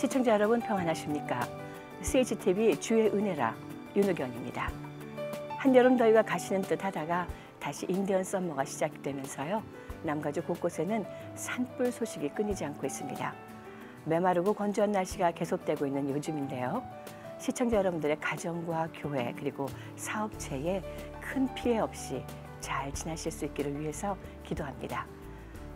시청자 여러분 평안하십니까? CHTV 주의 은혜라 윤우경입니다. 한여름 더위가 가시는 듯 하다가 다시 인디언 썸머가 시작되면서요. 남가주 곳곳에는 산불 소식이 끊이지 않고 있습니다. 메마르고 건조한 날씨가 계속되고 있는 요즘인데요. 시청자 여러분들의 가정과 교회 그리고 사업체에 큰 피해 없이 잘 지나실 수 있기를 위해서 기도합니다.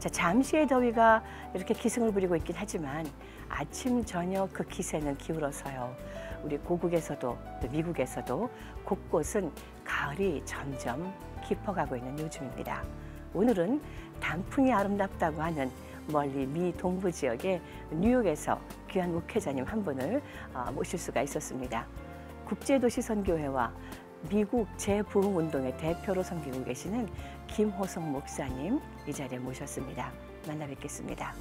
자, 잠시의 더위가 이렇게 기승을 부리고 있긴 하지만 아침 저녁 그 기세는 기울어서요. 우리 고국에서도 또 미국에서도 곳곳은 가을이 점점 깊어가고 있는 요즘입니다. 오늘은 단풍이 아름답다고 하는 멀리 미 동부 지역의 뉴욕에서 귀한 목회자님 한 분을 모실 수가 있었습니다. 국제도시선교회와 미국 재부흥운동의 대표로 섬기고 계시는 김호성 목사님 이 자리에 모셨습니다. 만나 뵙겠습니다.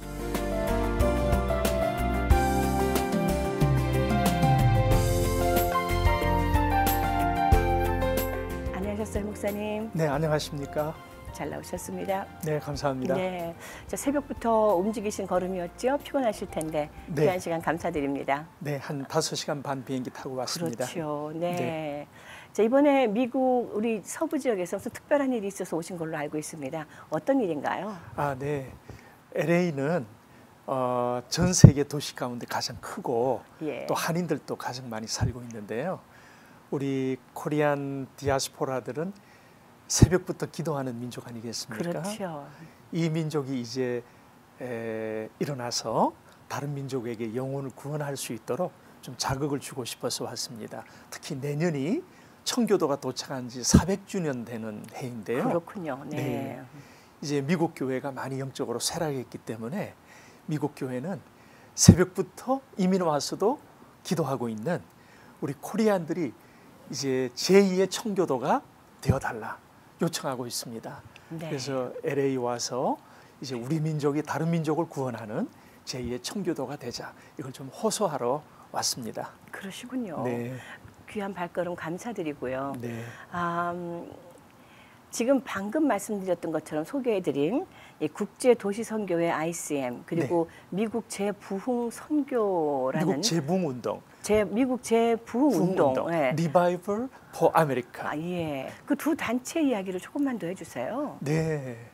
안녕하셨어요, 목사님. 네, 안녕하십니까? 잘 나오셨습니다. 네, 감사합니다. 네, 자, 새벽부터 움직이신 걸음이었죠? 피곤하실 텐데 네. 귀한 시간 감사드립니다. 네, 한 5시간 반 비행기 타고 왔습니다. 그렇죠. 네. 네. 자, 이번에 미국 우리 서부 지역에서 무슨 특별한 일이 있어서 오신 걸로 알고 있습니다. 어떤 일인가요? 네. LA는 전 세계 도시 가운데 가장 크고 예. 또 한인들도 가장 많이 살고 있는데요. 우리 코리안 디아스포라들은 새벽부터 기도하는 민족 아니겠습니까? 그렇죠. 이 민족이 이제 일어나서 다른 민족에게 영혼을 구원할 수 있도록 좀 자극을 주고 싶어서 왔습니다. 특히 내년이 청교도가 도착한 지 400주년 되는 해인데요. 그렇군요. 네. 네. 이제 미국 교회가 많이 영적으로 쇠락했기 때문에 미국 교회는 새벽부터 이민 와서도 기도하고 있는 우리 코리안들이 이제 제2의 청교도가 되어달라 요청하고 있습니다. 네. 그래서 LA 와서 이제 우리 민족이 다른 민족을 구원하는 제2의 청교도가 되자 이걸 좀 호소하러 왔습니다. 그러시군요. 네. 귀한 발걸음 감사드리고요. 네. 지금 방금 말씀드렸던 것처럼 소개해드린 국제도시선교회 ICM 그리고 네. 미국 재부흥선교라는 미국 재부흥운동, 미국 재부흥운동, 네. Revival for America. 예. 그 두 단체 이야기를 조금만 더 해주세요. 네.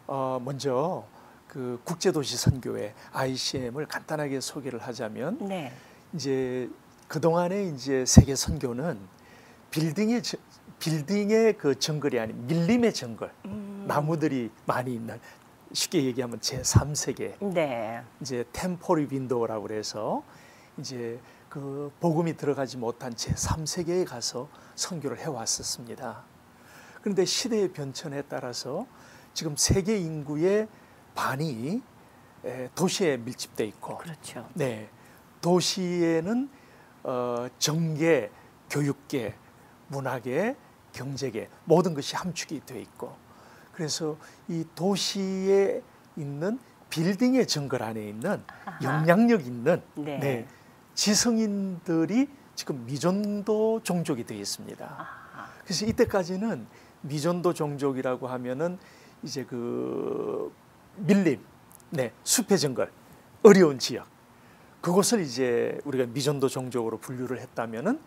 먼저 그 국제도시선교회 ICM을 간단하게 소개를 하자면, 네. 이제 그 동안에 이제 세계 선교는 빌딩의 그 정글이 아닌 밀림의 정글, 나무들이 많이 있는 쉽게 얘기하면 제3세계. 네. 이제 템포리 윈도우라고 그래서 이제 그 복음이 들어가지 못한 제3세계에 가서 선교를 해왔었습니다. 그런데 시대의 변천에 따라서 지금 세계 인구의 반이 도시에 밀집돼 있고, 그렇죠. 네, 도시에는 정계, 교육계, 문화계, 경제계 모든 것이 함축이 되어 있고, 그래서 이 도시에 있는 빌딩의 정글 안에 있는 영향력 있는 네. 네, 지성인들이 지금 미전도 종족이 되어 있습니다. 그래서 이때까지는 미전도 종족이라고 하면은 이제 그 밀림, 네, 숲의 정글, 어려운 지역, 그곳을 이제 우리가 미전도 종족으로 분류를 했다면은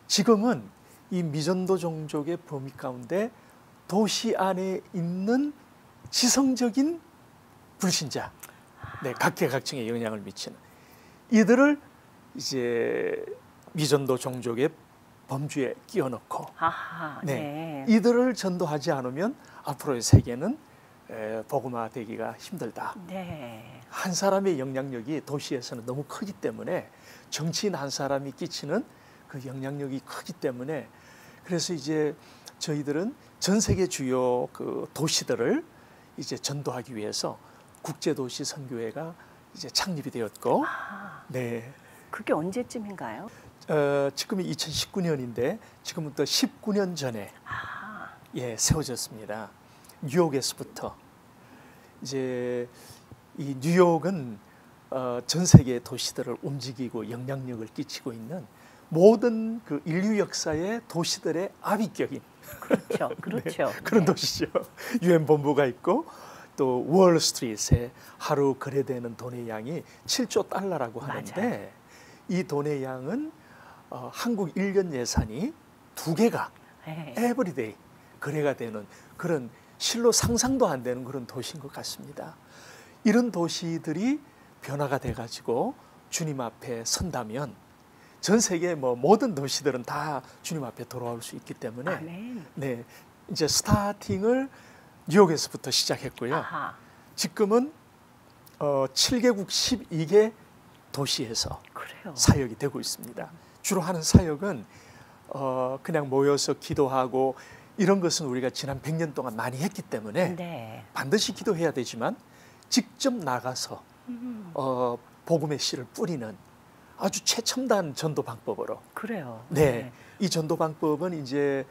지금은 이 미전도 종족의 범위 가운데 도시 안에 있는 지성적인 불신자, 네, 각계각층에 영향을 미치는 이들을 이제 미전도 종족의 범주에 끼워넣고, 네. 이들을 전도하지 않으면 앞으로의 세계는 복음화되기가 힘들다. 네. 한 사람의 영향력이 도시에서는 너무 크기 때문에, 정치인 한 사람이 끼치는 그 영향력이 크기 때문에, 그래서 이제 저희들은 전 세계 주요 그 도시들을 이제 전도하기 위해서 국제도시 선교회가 이제 창립이 되었고, 네. 그게 언제쯤인가요? 지금이 2019년인데 지금부터 19년 전에 예, 세워졌습니다. 뉴욕에서부터. 이제 이 뉴욕은 전 세계 도시들을 움직이고 영향력을 끼치고 있는 모든 그 인류 역사의 도시들의 아비격인 그렇죠, 그렇죠. 네, 그런 네. 도시죠. 유엔 본부가 있고 또 월스트리트에 하루 거래되는 돈의 양이 7조 달러라고 하는데 맞아요. 이 돈의 양은 한국 1년 예산이 2개가 네. 에브리데이 거래가 되는 그런 실로 상상도 안 되는 그런 도시인 것 같습니다. 이런 도시들이 변화가 돼가지고 주님 앞에 선다면 전 세계 뭐 모든 도시들은 다 주님 앞에 돌아올 수 있기 때문에 아멘. 네, 이제 스타팅을 뉴욕에서부터 시작했고요. 아하. 지금은 7개국 12개 도시에서 그래요. 사역이 되고 있습니다. 주로 하는 사역은 그냥 모여서 기도하고 이런 것은 우리가 지난 100년 동안 많이 했기 때문에 네. 반드시 기도해야 되지만 직접 나가서 복음의 씨를 뿌리는 아주 최첨단 전도 방법으로 그래요. 네, 이 전도 방법은 이제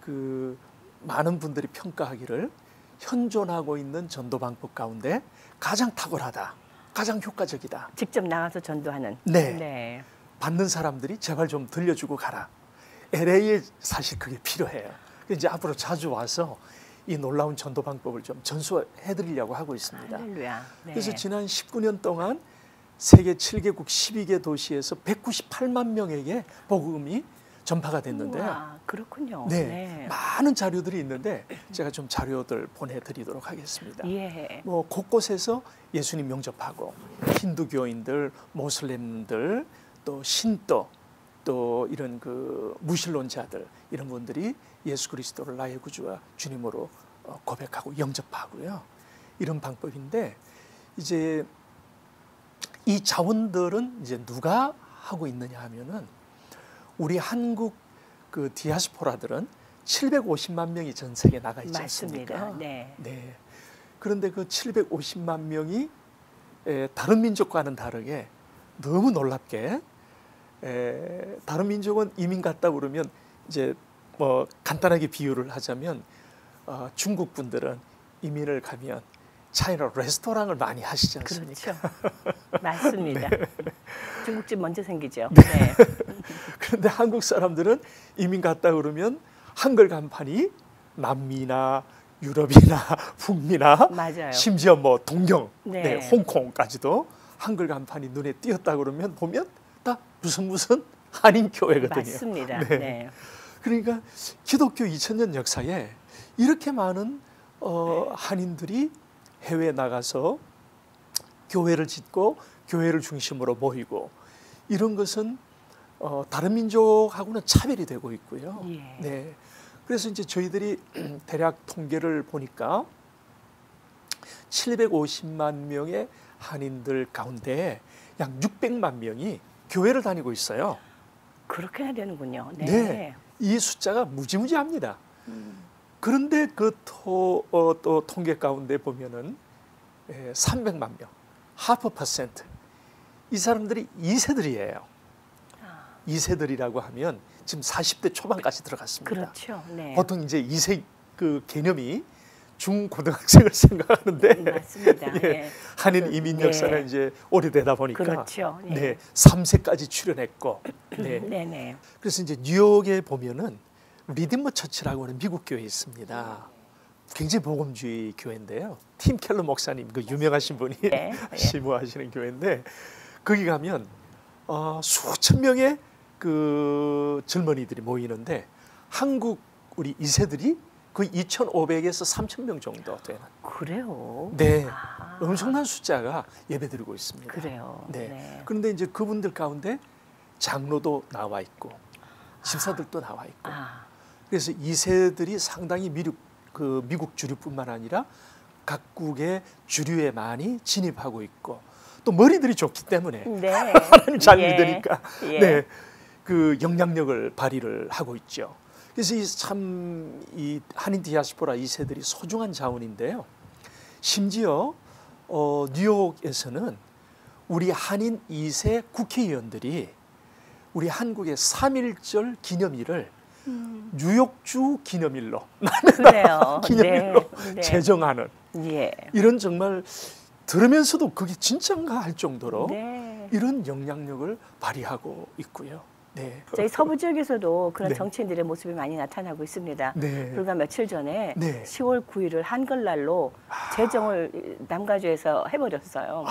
그 많은 분들이 평가하기를 현존하고 있는 전도 방법 가운데 가장 탁월하다, 가장 효과적이다. 직접 나가서 전도하는. 네. 네. 받는 사람들이 제발 좀 들려주고 가라. LA에 사실 그게 필요해요. 이제 앞으로 자주 와서 이 놀라운 전도 방법을 좀 전수해드리려고 하고 있습니다. 할렐루야. 네. 그래서 지난 19년 동안 세계 7개국 12개 도시에서 198만 명에게 복음이 전파가 됐는데요. 우와, 그렇군요. 네, 많은 자료들이 있는데 제가 좀 자료들 보내드리도록 하겠습니다. 예. 뭐 곳곳에서 예수님 영접하고 힌두교인들, 모슬렘들, 또 신도, 또 이런 그 무신론자들 이런 분들이 예수 그리스도를 나의 구주와 주님으로 고백하고 영접하고요. 이런 방법인데 이제 이 자원들은 이제 누가 하고 있느냐 하면은 우리 한국 그 디아스포라들은 750만 명이 전 세계에 나가 있지 않습니까? 맞습니다. 네. 네. 그런데 그 750만 명이 다른 민족과는 다르게 너무 놀랍게 다른 민족은 이민 갔다 그러면 이제 뭐 간단하게 비유를 하자면 중국 분들은 이민을 가면 차이나 레스토랑을 많이 하시지 않습니까? 그렇죠. 맞습니다. 중국집 먼저 생기죠. 네. 네. 그런데 한국 사람들은 이민 갔다 그러면 한글 간판이 남미나 유럽이나 북미나 맞아요. 심지어 뭐 동경, 네. 네, 홍콩까지도 한글 간판이 눈에 띄었다 그러면 보면 다 무슨 한인 교회거든요. 맞습니다. 네. 네. 그러니까 기독교 2000년 역사에 이렇게 많은 한인들이 해외에 나가서 교회를 짓고 교회를 중심으로 모이고 이런 것은 다른 민족하고는 차별이 되고 있고요. 예. 네. 그래서 이제 저희들이 대략 통계를 보니까 750만 명의 한인들 가운데 약 600만 명이 교회를 다니고 있어요. 그렇게 해야 되는군요. 네. 네. 이 숫자가 무지무지합니다. 그런데 그 또 통계 가운데 보면은 300만 명, 0.5%. 이 사람들이 2세들이에요. 2세들이라고 하면 지금 40대 초반까지 들어갔습니다. 그렇죠. 네. 보통 이제 2세 그 개념이 중고등학생을 생각하는데 맞습니다. 예, 네. 한인 이민 네. 역사는 이제 오래되다 보니까 그렇죠. 네. 네, 3세까지 출연했고 네. 네네. 그래서 이제 뉴욕에 보면은 리디머 처치라고 하는 미국 교회 있습니다. 굉장히 복음주의 교회인데요. 팀 켈러 목사님 그 유명하신 분이 네. 시무하시는 교회인데 거기 가면 수천 명의 그 젊은이들이 모이는데 한국 우리 2세들이 거의 2,500에서 3,000명 정도 되는. 그래요. 네, 아, 엄청난 숫자가 예배드리고 있습니다. 그래요. 네. 네. 그런데 이제 그분들 가운데 장로도 나와 있고 집사들도 나와 있고. 아, 그래서 2세들이 상당히 미국 주류뿐만 아니라 각국의 주류에 많이 진입하고 있고 또 머리들이 좋기 때문에 네. 하나님 잘 믿으니까 예. 네, 그 영향력을 발휘를 하고 있죠. 그래서 이 한인 디아스포라 2세들이 소중한 자원인데요. 심지어 뉴욕에서는 우리 한인 2세 국회의원들이 우리 한국의 3.1절 기념일을 뉴욕주 기념일로 그래요. 기념일로 네. 네. 제정하는 예. 이런 정말 들으면서도 그게 진짠가 할 정도로 네. 이런 영향력을 발휘하고 있고요. 네. 저희 서부 지역에서도 그런 네. 정치인들의 모습이 많이 나타나고 있습니다. 네. 불과 며칠 전에 네. 10월 9일을 한글날로 제정을 남가주에서 해버렸어요.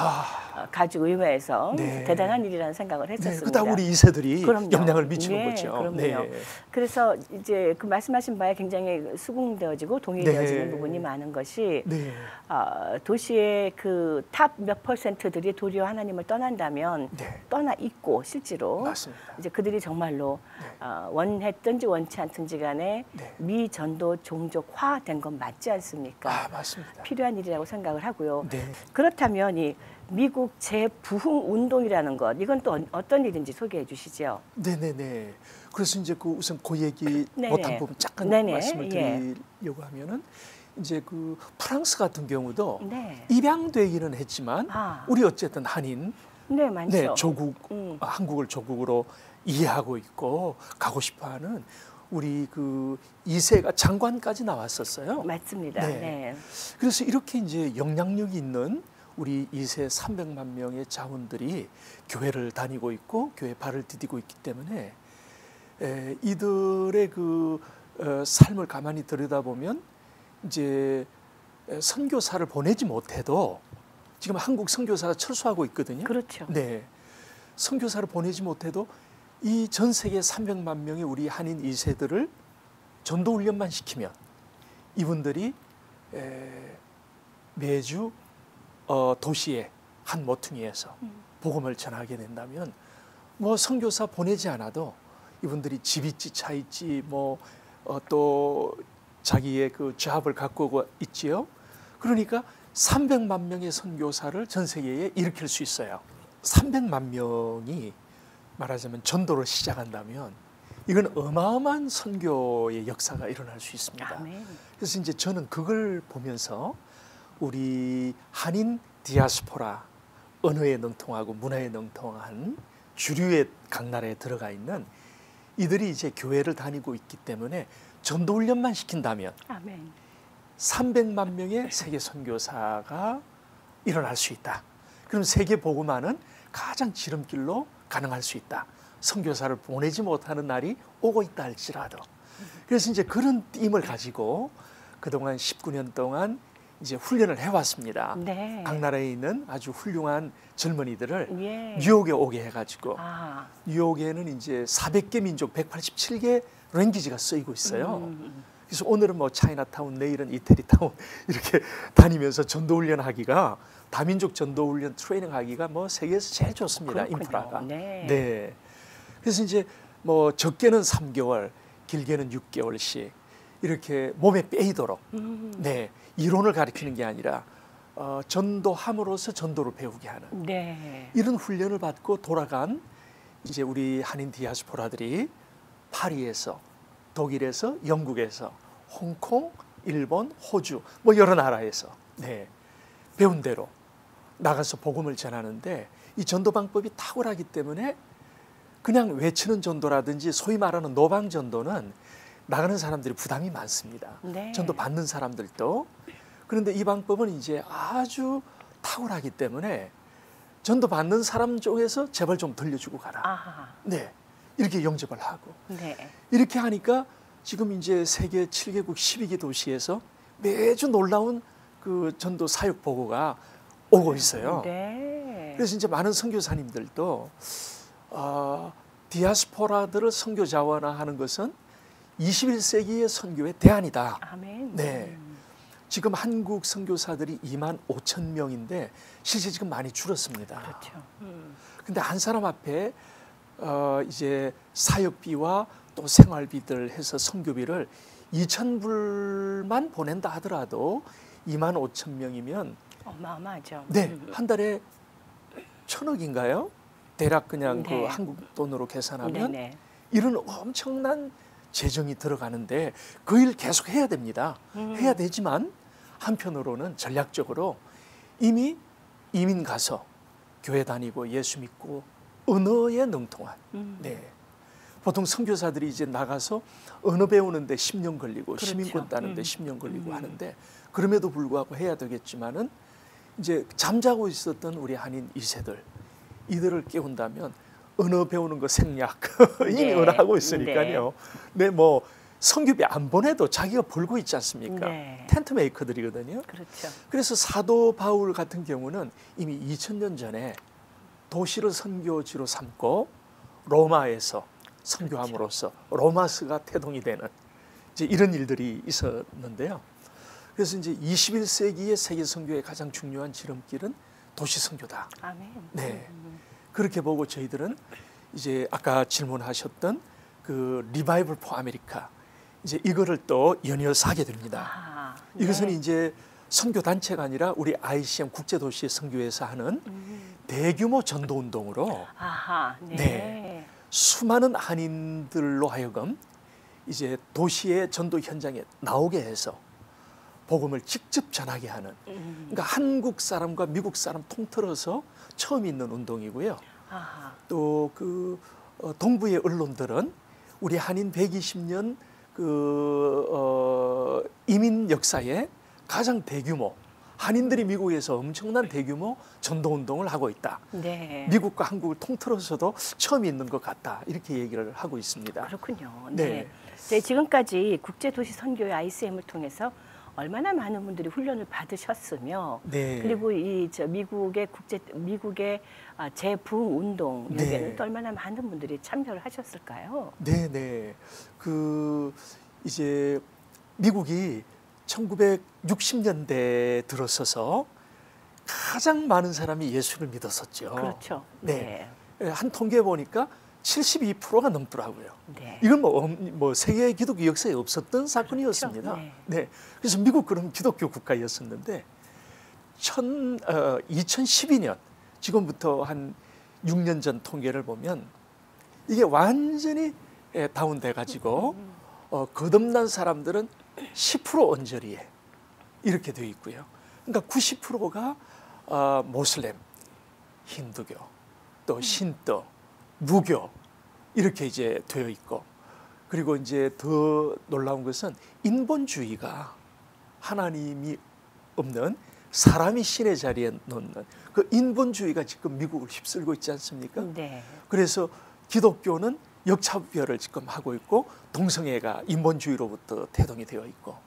가주의회에서 네. 대단한 일이라는 생각을 네. 했었습니다. 그다 우리 2세들이 그럼요. 영향을 미치는 네, 거죠. 그럼요. 네. 그래서 이제 그 말씀하신 바에 굉장히 수긍되어지고 동의되어지는 네. 부분이 많은 것이 네. 도시의 그 탑 몇 퍼센트들이 도리어 하나님을 떠난다면 네. 떠나 있고 실제로 맞습니다. 이제 그들이 정말로 원했든지 원치 않든지 간에 네. 미전도 종족화된 건 맞지 않습니까? 맞습니다. 필요한 일이라고 생각을 하고요. 네. 그렇다면 이 미국 재부흥 운동이라는 것 이건 또 어떤 일인지 소개해 주시죠. 네네네. 그래서 이제 그 우선 그 얘기 네네. 못한 부분 잠깐 네네. 말씀을 예. 드리려고 하면은 이제 그 프랑스 같은 경우도 네. 입양되기는 했지만 우리 어쨌든 한인 네, 많죠. 네, 조국 음. 한국을 조국으로 이해하고 있고 가고 싶어하는 우리 그 2세가 장관까지 나왔었어요. 맞습니다. 네. 네. 그래서 이렇게 이제 영향력이 있는 우리 2세 300만 명의 자원들이 교회를 다니고 있고 교회 발을 디디고 있기 때문에 이들의 그 삶을 가만히 들여다보면 이제 선교사를 보내지 못해도 지금 한국 선교사가 철수하고 있거든요. 그렇죠. 네, 선교사를 보내지 못해도 이 전 세계 300만 명의 우리 한인 2세들을 전도 훈련만 시키면 이분들이 매주 도시의 한 모퉁이에서 복음을 전하게 된다면 뭐 선교사 보내지 않아도 이분들이 집 있지 차 있지 뭐 또 자기의 그 잡을 갖고 있지요. 그러니까 300만 명의 선교사를 전 세계에 일으킬 수 있어요. 300만 명이 말하자면 전도를 시작한다면 이건 어마어마한 선교의 역사가 일어날 수 있습니다. 아멘. 그래서 이제 저는 그걸 보면서 우리 한인 디아스포라 언어에 능통하고 문화에 능통한 주류의 각 나라에 들어가 있는 이들이 이제 교회를 다니고 있기 때문에 전도 훈련만 시킨다면 아멘. 300만 명의 세계 선교사가 일어날 수 있다. 그럼 세계 복음화는 가장 지름길로 가능할 수 있다. 선교사를 보내지 못하는 날이 오고 있다 할지라도. 그래서 이제 그런 띠임을 가지고 그동안 19년 동안 이제 훈련을 해왔습니다. 네. 각 나라에 있는 아주 훌륭한 젊은이들을 예. 뉴욕에 오게 해가지고 아. 뉴욕에는 이제 400개 민족 187개 랭귀지가 쓰이고 있어요. 그래서 오늘은 뭐 차이나타운, 내일은 이태리타운 이렇게 다니면서 전도훈련하기가 다민족 전도훈련 트레이닝하기가 뭐 세계에서 제일 좋습니다. 그렇군요. 인프라가. 네. 네. 그래서 이제 뭐 적게는 3개월, 길게는 6개월씩 이렇게 몸에 빼이도록 네 이론을 가르치는 게 아니라 전도함으로써 전도를 배우게 하는 네. 이런 훈련을 받고 돌아간 이제 우리 한인 디아스포라들이 파리에서 독일에서 영국에서 홍콩, 일본, 호주 뭐 여러 나라에서 네 배운 대로 나가서 복음을 전하는데 이 전도 방법이 탁월하기 때문에 그냥 외치는 전도라든지 소위 말하는 노방 전도는 나가는 사람들이 부담이 많습니다. 네. 전도 받는 사람들도. 그런데 이 방법은 이제 아주 탁월하기 때문에 전도 받는 사람 쪽에서 제발 좀 들려주고 가라. 아하. 네, 이렇게 영접을 하고 네. 이렇게 하니까 지금 이제 세계 7개국 12개 도시에서 매주 놀라운 그 전도 사역 보고가 오고 있어요. 네. 그래서 이제 많은 선교사님들도 디아스포라들을 선교 자원화하는 것은 21세기의 선교의 대안이다. 아멘. 네. 지금 한국 선교사들이 2만 5천 명인데 실제 지금 많이 줄었습니다. 그렇죠. 근데 한 사람 앞에 이제 사역비와 또 생활비들 해서 선교비를 2,000불만 보낸다 하더라도 2만 5천 명이면 어마어마하죠. 네, 한 달에 1,000억인가요? 대략 그냥 네. 그 한국 돈으로 계산하면 네네. 이런 엄청난 재정이 들어가는데 그 일 계속 해야 됩니다. 해야 되지만 한편으로는 전략적으로 이미 이민 가서 교회 다니고 예수 믿고 언어에 능통한 네. 보통 선교사들이 이제 나가서 언어 배우는데 10년 걸리고 그렇죠. 시민권 따는데 10년 걸리고 하는데 그럼에도 불구하고 해야 되겠지만은 이제 잠자고 있었던 우리 한인 2세들 이들을 깨운다면 언어 배우는 거 생략 이미 네. 언어하고 있으니까요. 네, 뭐 선교비 안 보내도 자기가 벌고 있지 않습니까? 네. 텐트 메이커들이거든요. 그렇죠. 그래서 사도 바울 같은 경우는 이미 2000년 전에 도시를 선교지로 삼고 로마에서 선교함으로써 로마스가 태동이 되는 이제 이런 일들이 있었는데요. 그래서 이제 21세기의 세계 선교의 가장 중요한 지름길은 도시 선교다. 아멘. 네. 그렇게 보고 저희들은 이제 아까 질문하셨던 그 리바이벌 포 아메리카 이제 이거를 또 연이어서 하게 됩니다. 아, 이것은 네. 이제 선교 단체가 아니라 우리 ICM 국제도시 선교회에서 하는 대규모 전도 운동으로 아하, 네. 네. 수많은 한인들로 하여금 이제 도시의 전도 현장에 나오게 해서 복음을 직접 전하게 하는 그러니까 한국 사람과 미국 사람 통틀어서 처음 있는 운동이고요. 아하. 또 그 동부의 언론들은 우리 한인 120년 이민 역사에 가장 대규모 한인들이 미국에서 엄청난 대규모 전도 운동을 하고 있다. 네. 미국과 한국을 통틀어서도 처음 있는 것 같다. 이렇게 얘기를 하고 있습니다. 그렇군요. 네. 네. 네, 지금까지 국제도시 선교회 ICM을 통해서 얼마나 많은 분들이 훈련을 받으셨으며, 네. 그리고 이 미국의 재부흥 운동 여기에는 네. 또 얼마나 많은 분들이 참여를 하셨을까요? 네네. 그 이제 미국이 1960년대 들어서서 가장 많은 사람이 예수를 믿었었죠. 그렇죠. 네. 한 통계 보니까 72%가 넘더라고요. 네. 이건 뭐 세계 기독교 역사에 없었던 사건이었습니다. 그렇죠. 네. 그래서 미국 그럼 기독교 국가였었는데 2012년 지금부터 한 6년 전 통계를 보면 이게 완전히 다운돼 가지고 거듭난 사람들은 10% 언저리에 이렇게 되어 있고요. 그러니까 90%가 모슬렘, 힌두교, 또 신도, 무교 이렇게 이제 되어 있고, 그리고 이제 더 놀라운 것은 인본주의가 하나님이 없는 사람이 신의 자리에 놓는 그 인본주의가 지금 미국을 휩쓸고 있지 않습니까? 네. 그래서 기독교는 역차별을 지금 하고 있고 동성애가 인본주의로부터 태동이 되어 있고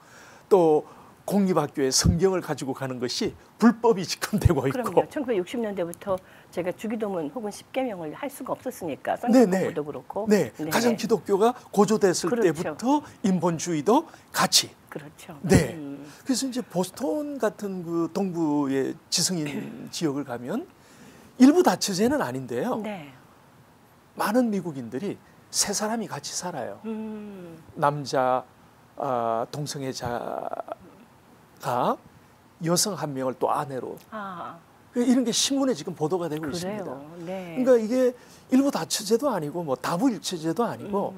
또 공립학교에 성경을 가지고 가는 것이 불법이 지금 되고 있고. 그럼요. 1960년대부터 제가 주기도문 혹은 십계명을 할 수가 없었으니까 네네. 선교법도 그렇고. 네. 가장 기독교가 고조됐을 그렇죠. 때부터 인본주의도 같이. 그렇죠. 네. 그래서 이제 보스턴 같은 그 동부의 지성인 지역을 가면 일부 다처제는 아닌데요. 네. 많은 미국인들이 세 사람이 같이 살아요. 남자 동성애자가 여성 한 명을 또 아내로. 아, 이런 게 신문에 지금 보도가 되고 그래요. 있습니다. 네. 그러니까 이게 일부 다처제도 아니고 뭐 다부일처제도 아니고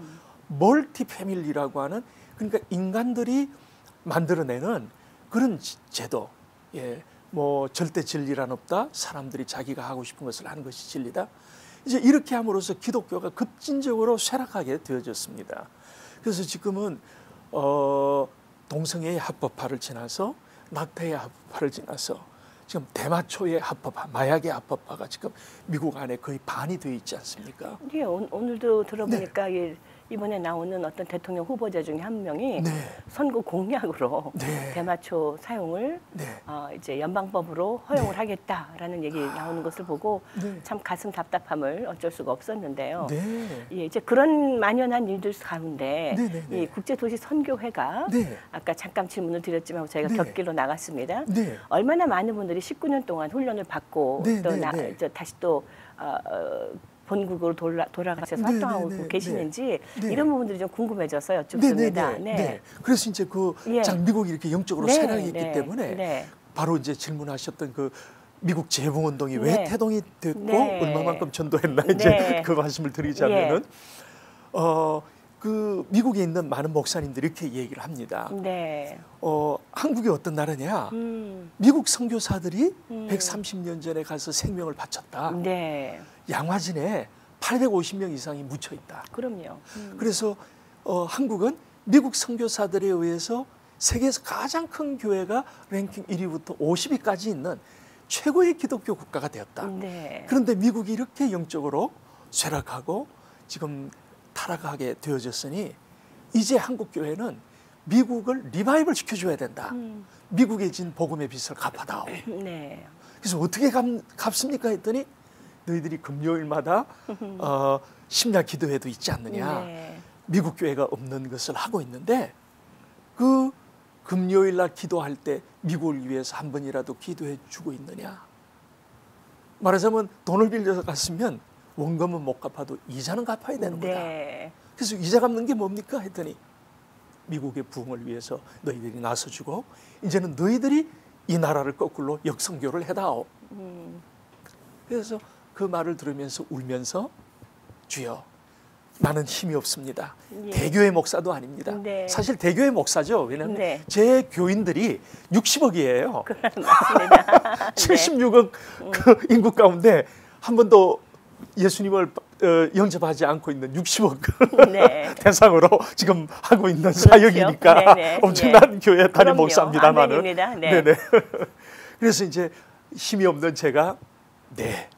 멀티 패밀리라고 하는, 그러니까 인간들이 만들어내는 그런 제도. 예, 뭐 절대 진리란 없다. 사람들이 자기가 하고 싶은 것을 하는 것이 진리다. 이제 이렇게 함으로써 기독교가 급진적으로 쇠락하게 되어졌습니다. 그래서 지금은 동성애의 합법화를 지나서 낙태의 합법화를 지나서 지금 대마초의 합법화, 마약의 합법화가 지금 미국 안에 거의 반이 되어 있지 않습니까? 예, 오늘도 들어보니까 이번에 나오는 어떤 대통령 후보자 중에 한 명이 네. 선거 공약으로 네. 대마초 사용을 네. 이제 연방법으로 허용을 하겠다라는 얘기 나오는 것을 보고 네. 참 가슴 답답함을 어쩔 수가 없었는데요. 네. 예, 이제 그런 만연한 일들 가운데 네, 네, 네. 이 국제도시 선교회가 네. 아까 잠깐 질문을 드렸지만 저희가 네. 격길로 나갔습니다. 네. 얼마나 많은 분들이 19년 동안 훈련을 받고 네, 또 네, 네. 다시 또 본국으로 돌아가셔서 네, 활동하고 네, 네, 계시는지 네. 이런 부분들이 좀 궁금해져서 여쭙습니다. 네. 네. 그래서 이제 그 예. 미국이 이렇게 영적으로 네, 쇠락했기 네, 때문에 네. 바로 이제 질문하셨던 그 미국 재봉운동이 네. 왜 태동이 됐고 네. 얼마만큼 전도했나 이제 네. 그 말씀을 드리자면은 그 미국에 있는 많은 목사님들이 이렇게 얘기를 합니다. 네. 한국이 어떤 나라냐? 미국 선교사들이 130년 전에 가서 생명을 바쳤다. 네. 양화진에 850명 이상이 묻혀 있다. 그럼요. 그래서 한국은 미국 선교사들에 의해서 세계에서 가장 큰 교회가 랭킹 1위부터 50위까지 있는 최고의 기독교 국가가 되었다. 네. 그런데 미국이 이렇게 영적으로 쇠락하고 지금 타락하게 되어졌으니 이제 한국 교회는 미국을 리바이벌 시켜줘야 된다. 미국에 진 복음의 빚을 갚아다오. 네. 그래서 어떻게 갚습니까 했더니 너희들이 금요일마다 심야 기도회도 있지 않느냐. 네. 미국 교회가 없는 것을 하고 있는데 그 금요일 날 기도할 때 미국을 위해서 한 번이라도 기도해 주고 있느냐. 말하자면 돈을 빌려서 갔으면 원금은 못 갚아도 이자는 갚아야 되는 거다. 네. 그래서 이자 갚는 게 뭡니까 했더니 미국의 부흥을 위해서 너희들이 나서주고 이제는 너희들이 이 나라를 거꾸로 역성교를 해다오. 그래서 그 말을 들으면서 울면서 주여 나는 힘이 없습니다. 예. 대교회 목사도 아닙니다. 네. 사실 대교회 목사죠. 왜냐하면 네. 제 교인들이 60억이에요. 맞습니다. 76억 그 인구 가운데 한 번도 예수님을 영접하지 않고 있는 60억 네. 대상으로 지금 하고 있는 그렇죠. 사역이니까 네네. 엄청난 예. 교회 담임 그럼요. 목사입니다만은. 아멘입니다. 네. 네네. 그래서 이제 힘이 없는 제가 네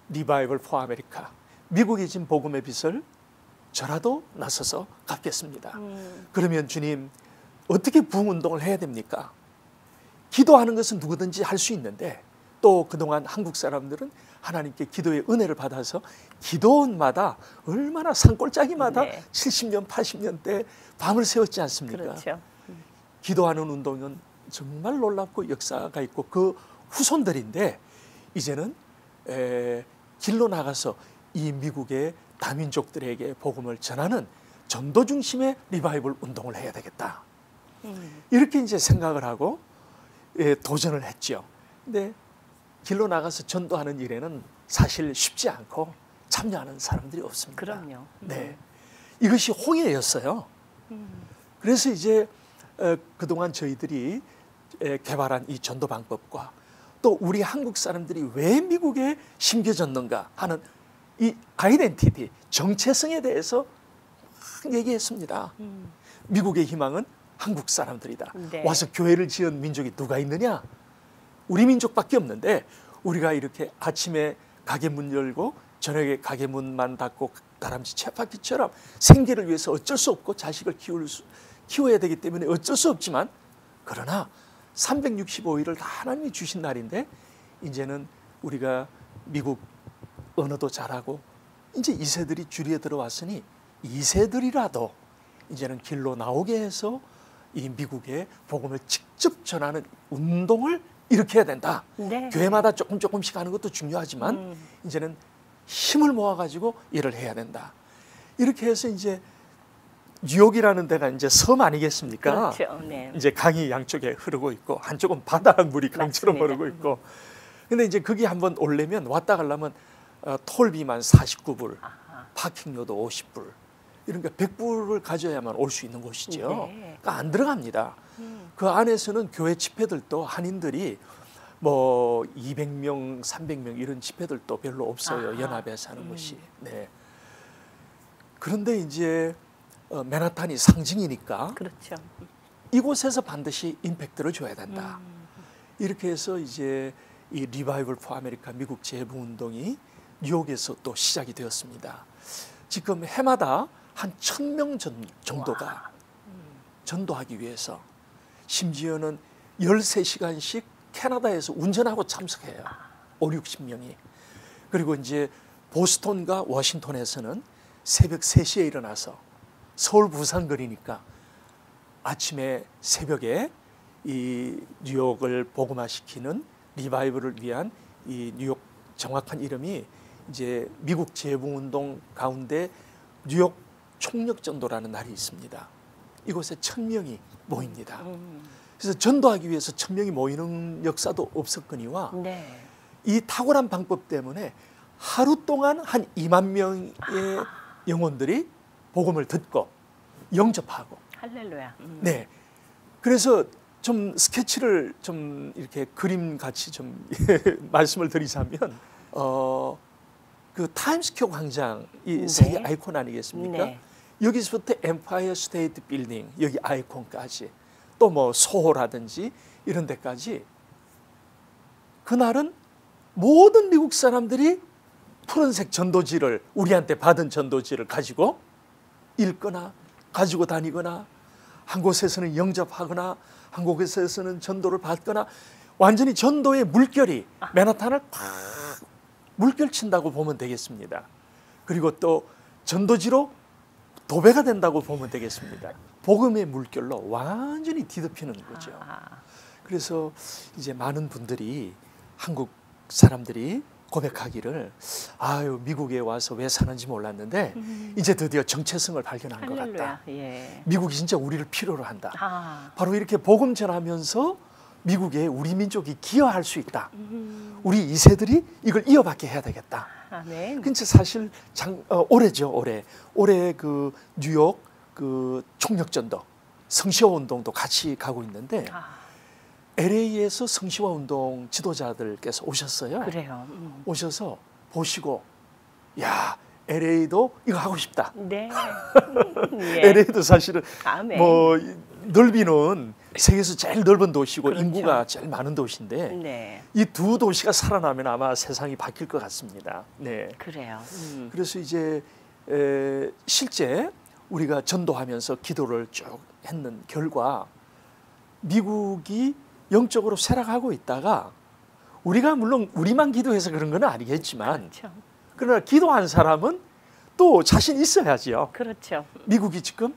리바이벌 포 아메리카 미국에 진 복음의 빚을 저라도 나서서 갚겠습니다. 그러면 주님 어떻게 부흥 운동을 해야 됩니까? 기도하는 것은 누구든지 할 수 있는데 또 그동안 한국 사람들은 하나님께 기도의 은혜를 받아서 기도원마다 얼마나 산골짜기마다 네. 70년, 80년 대 밤을 새웠지 않습니까? 그렇죠. 기도하는 운동은 정말 놀랍고 역사가 있고 그 후손들인데 이제는 길로 나가서 이 미국의 다민족들에게 복음을 전하는 전도 중심의 리바이벌 운동을 해야 되겠다. 이렇게 이제 생각을 하고 도전을 했죠. 근데 길로 나가서 전도하는 일에는 사실 쉽지 않고 참여하는 사람들이 없습니다. 그럼요. 네, 이것이 홍해였어요. 그래서 이제 그동안 저희들이 개발한 이 전도 방법과 또 우리 한국 사람들이 왜 미국에 심겨졌는가 하는 이 아이덴티티, 정체성에 대해서 막 얘기했습니다. 미국의 희망은 한국 사람들이다. 네. 와서 교회를 지은 민족이 누가 있느냐? 우리 민족밖에 없는데 우리가 이렇게 아침에 가게 문 열고 저녁에 가게 문만 닫고 다람쥐 쳇바퀴처럼 생계를 위해서 어쩔 수 없고 자식을 키워야 되기 때문에 어쩔 수 없지만 그러나 365일을 다 하나님이 주신 날인데 이제는 우리가 미국 언어도 잘하고 이제 2세들이 주리에 들어왔으니 2세들이라도 이제는 길로 나오게 해서 이 미국의 복음을 직접 전하는 운동을 일으켜야 된다. 네. 교회마다 조금씩 하는 것도 중요하지만 이제는 힘을 모아가지고 일을 해야 된다. 이렇게 해서 이제 뉴욕이라는 데가 이제 섬 아니겠습니까? 그렇죠. 네. 이제 강이 양쪽에 흐르고 있고 한쪽은 바다 물이 강처럼 맞습니다. 흐르고 있고. 근데 이제 거기 한번 오려면 왔다 가려면 톨비만 49불, 파킹료도 50불. 이러니까 100불을 가져야만 올 수 있는 곳이죠. 네. 그러니까 안 들어갑니다. 그 안에서는 교회 집회들도 한인들이 뭐 200명, 300명 이런 집회들도 별로 없어요. 아하. 연합에서 하는 것이. 네. 그런데 이제 맨하탄이 상징이니까 그렇죠. 이곳에서 반드시 임팩트를 줘야 된다. 이렇게 해서 이제 이 리바이벌 포 아메리카 미국 재부운동이 뉴욕에서 또 시작이 되었습니다. 지금 해마다 한 1000명 정도가 전도하기 위해서 심지어는 13시간씩 캐나다에서 운전하고 참석해요. 5, 60명이. 그리고 이제 보스턴과 워싱턴에서는 새벽 3시에 일어나서 서울 부산 거리니까 아침에 새벽에 이 뉴욕을 복음화시키는 리바이벌을 위한 이 뉴욕 정확한 이름이 이제 미국 재부운동 가운데 뉴욕 총력전도라는 날이 있습니다. 이곳에 1000명이 모입니다. 그래서 전도하기 위해서 1000명이 모이는 역사도 없었거니와 네. 이 탁월한 방법 때문에 하루 동안 한 2만 명의 영혼들이 복음을 듣고 영접하고. 할렐루야. 네. 그래서 좀 스케치를 좀 이렇게 그림 같이 좀 말씀을 드리자면 그 타임스퀘어 광장이 네. 세계 아이콘 아니겠습니까? 네. 여기서부터 엠파이어 스테이트 빌딩 여기 아이콘까지 또 뭐 소호라든지 이런 데까지 그날은 모든 미국 사람들이 푸른색 전도지를 우리한테 받은 전도지를 가지고 읽거나 가지고 다니거나 한 곳에서는 영접하거나 한 곳에서는 전도를 받거나 완전히 전도의 물결이 맨하탄을 팍 물결친다고 보면 되겠습니다. 그리고 또 전도지로 도배가 된다고 보면 되겠습니다. 복음의 물결로 완전히 뒤덮이는 거죠. 그래서 이제 많은 분들이 한국 사람들이 고백하기를 아유 미국에 와서 왜 사는지 몰랐는데 이제 드디어 정체성을 발견한 것 같다. 예. 미국이 진짜 우리를 필요로 한다. 바로 이렇게 복음 전하면서 미국에 우리 민족이 기여할 수 있다. 우리 2세들이 이걸 이어받게 해야 되겠다. 아멘. 근데 사실 올해죠, 올해 그 뉴욕 그 총력전도 성시화 운동도 같이 가고 있는데 LA에서 성시화 운동 지도자들께서 오셨어요. 그래요. 오셔서 보시고 야 LA도 이거 하고 싶다. 네. 예. LA도 사실은 아멘. 뭐 넓이는 세계에서 제일 넓은 도시고 그렇죠. 인구가 제일 많은 도시인데 네. 이 두 도시가 살아나면 아마 세상이 바뀔 것 같습니다. 네. 그래요. 그래서 이제 실제 우리가 전도하면서 기도를 쭉 했는 결과 미국이 영적으로 쇠락하고 있다가 우리가 물론 우리만 기도해서 그런 건 아니겠지만 그렇죠. 그러나 기도한 사람은 또 자신 있어야지요. 그렇죠. 미국이 지금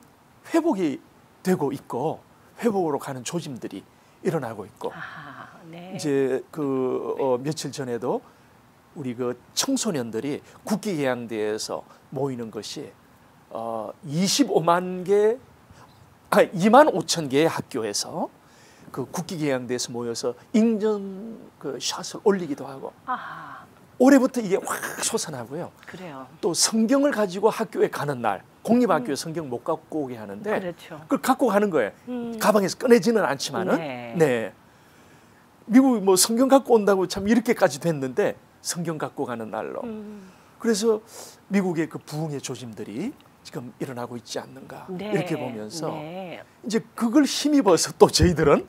회복이 되고 있고 회복으로 가는 조짐들이 일어나고 있고 네. 이제 그 며칠 전에도 우리 그 청소년들이 국기개양대에서 모이는 것이 25만 개, 2만 5천 개의 학교에서 그 국기개양대에서 모여서 ing전 그 샷을 올리기도 하고 올해부터 이게 확 솟아나고요. 그래요. 또 성경을 가지고 학교에 가는 날 공립학교에 성경 못 갖고 오게 하는데 그렇죠. 그걸 갖고 가는 거예요. 가방에서 꺼내지는 않지만은 네. 미국이 뭐 성경 갖고 온다고 참 이렇게까지 됐는데 성경 갖고 가는 날로 그래서 미국의 그 부흥의 조짐들이 지금 일어나고 있지 않는가 이렇게 보면서 이제 그걸 힘입어서 또 저희들은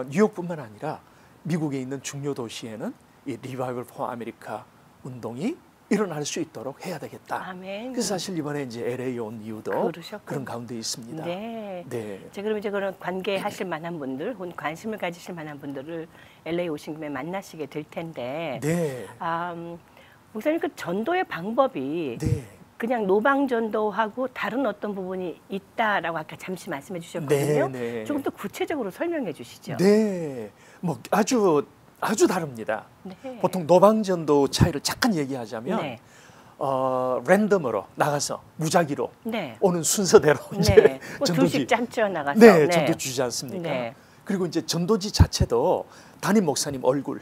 뉴욕뿐만 아니라 미국에 있는 중요 도시에는 이 리바이벌 포 아메리카 운동이 일어날 수 있도록 해야 되겠다. 아멘. 그래서 사실 이번에 이제 LA 온 이유도 그러셨군요. 그런 가운데 있습니다. 네. 네. 자, 그럼 이제 그런 관계하실 만한 분들, 혹은 관심을 가지실 만한 분들을 LA 오신 김에 만나시게 될 텐데, 네. 목사님 그 전도의 방법이 네. 그냥 노방 전도하고 다른 어떤 부분이 있다라고 아까 잠시 말씀해 주셨거든요. 네. 조금 더 구체적으로 설명해 주시죠. 네. 뭐 아주 다릅니다. 네. 보통 노방전도 차이를 잠깐 얘기하자면 네. 랜덤으로 나가서 무작위로 네. 오는 순서대로 이제 네. 뭐 전도지 둘씩 짠쪄 나가서 네, 전도 주지 않습니까? 네. 그리고 이제 전도지 자체도 담임 목사님 얼굴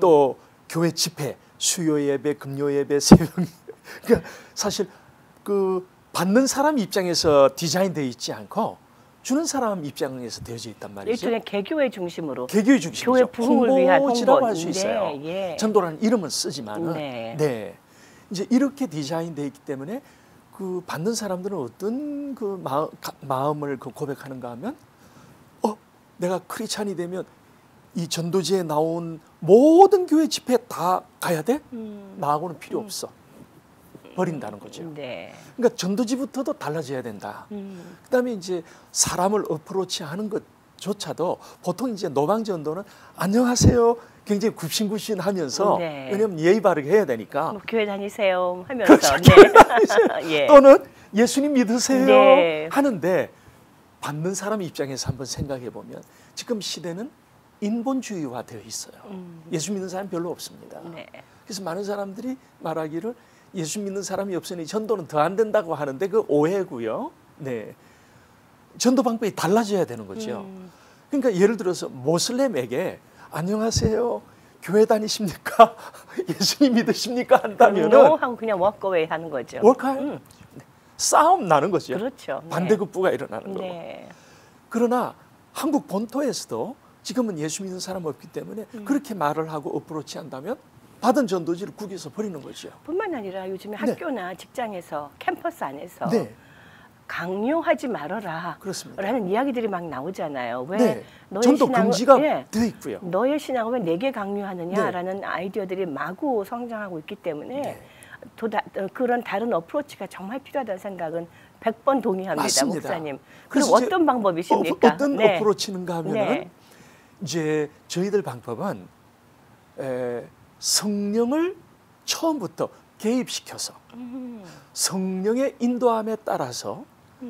또 교회 집회, 수요 예배, 금요 예배, 새벽 그러니까 사실 그 받는 사람 입장에서 디자인되어 있지 않고 주는 사람 입장에서 되어져 있단 말이죠. 일종의 개교회 중심으로. 개교의 중심이죠. 교회 부흥을 위한 홍보지라고 홍보. 할 수 있어요. 네, 예. 전도라는 이름은 쓰지만은 네. 이제 이렇게 디자인되어 있기 때문에 그 받는 사람들은 어떤 그 마음을 그 고백하는가 하면 내가 크리스찬이 되면 이 전도지에 나온 모든 교회 집회 다 가야 돼? 나하고는 필요 없어. 버린다는 거죠. 네. 그러니까 전도지부터도 달라져야 된다. 그다음에 이제 사람을 어프로치하는 것조차도 보통 이제 노방 전도는 안녕하세요. 굉장히 굽신굽신하면서 왜냐하면 예의 바르게 해야 되니까 뭐 교회 다니세요 하면서 네. 또는 예수님 믿으세요 네. 하는데 받는 사람 입장에서 한번 생각해 보면 지금 시대는 인본주의화 되어 있어요. 예수 믿는 사람 별로 없습니다. 네. 그래서 많은 사람들이 말하기를 예수 믿는 사람이 없으니 전도는 더 안 된다고 하는데 그 오해고요. 네, 전도 방법이 달라져야 되는 거죠. 그러니까 예를 들어서 모슬렘에게 안녕하세요, 교회 다니십니까? 예수님 믿으십니까? 한다면은 no 하고 그냥 walkaway 하는 거죠. 월카요? 싸움 나는 거죠. 그렇죠. 반대급부가 일어나는 거고. 네. 그러나 한국 본토에서도 지금은 예수 믿는 사람 없기 때문에 그렇게 말을 하고 어프로치 한다면 받은 전도지를 구겨서 버리는 거죠. 뿐만 아니라 요즘에 학교나 직장에서 캠퍼스 안에서 강요하지 말아라. 그렇습니다. 라는 이야기들이 막 나오잖아요. 왜 네. 너의 전도 신앙을 금지가 예, 되어 있고요. 너의 신앙을 왜 내게 강요하느냐라는 아이디어들이 마구 성장하고 있기 때문에 네. 그런 다른 어프로치가 정말 필요하다는 생각은 100번 동의합니다, 맞습니다. 목사님. 그래서 그럼 이제 어떤 방법이십니까? 어떤 네. 어프로치는가 하면은 네. 이제 저희들 방법은 성령을 처음부터 개입시켜서 성령의 인도함에 따라서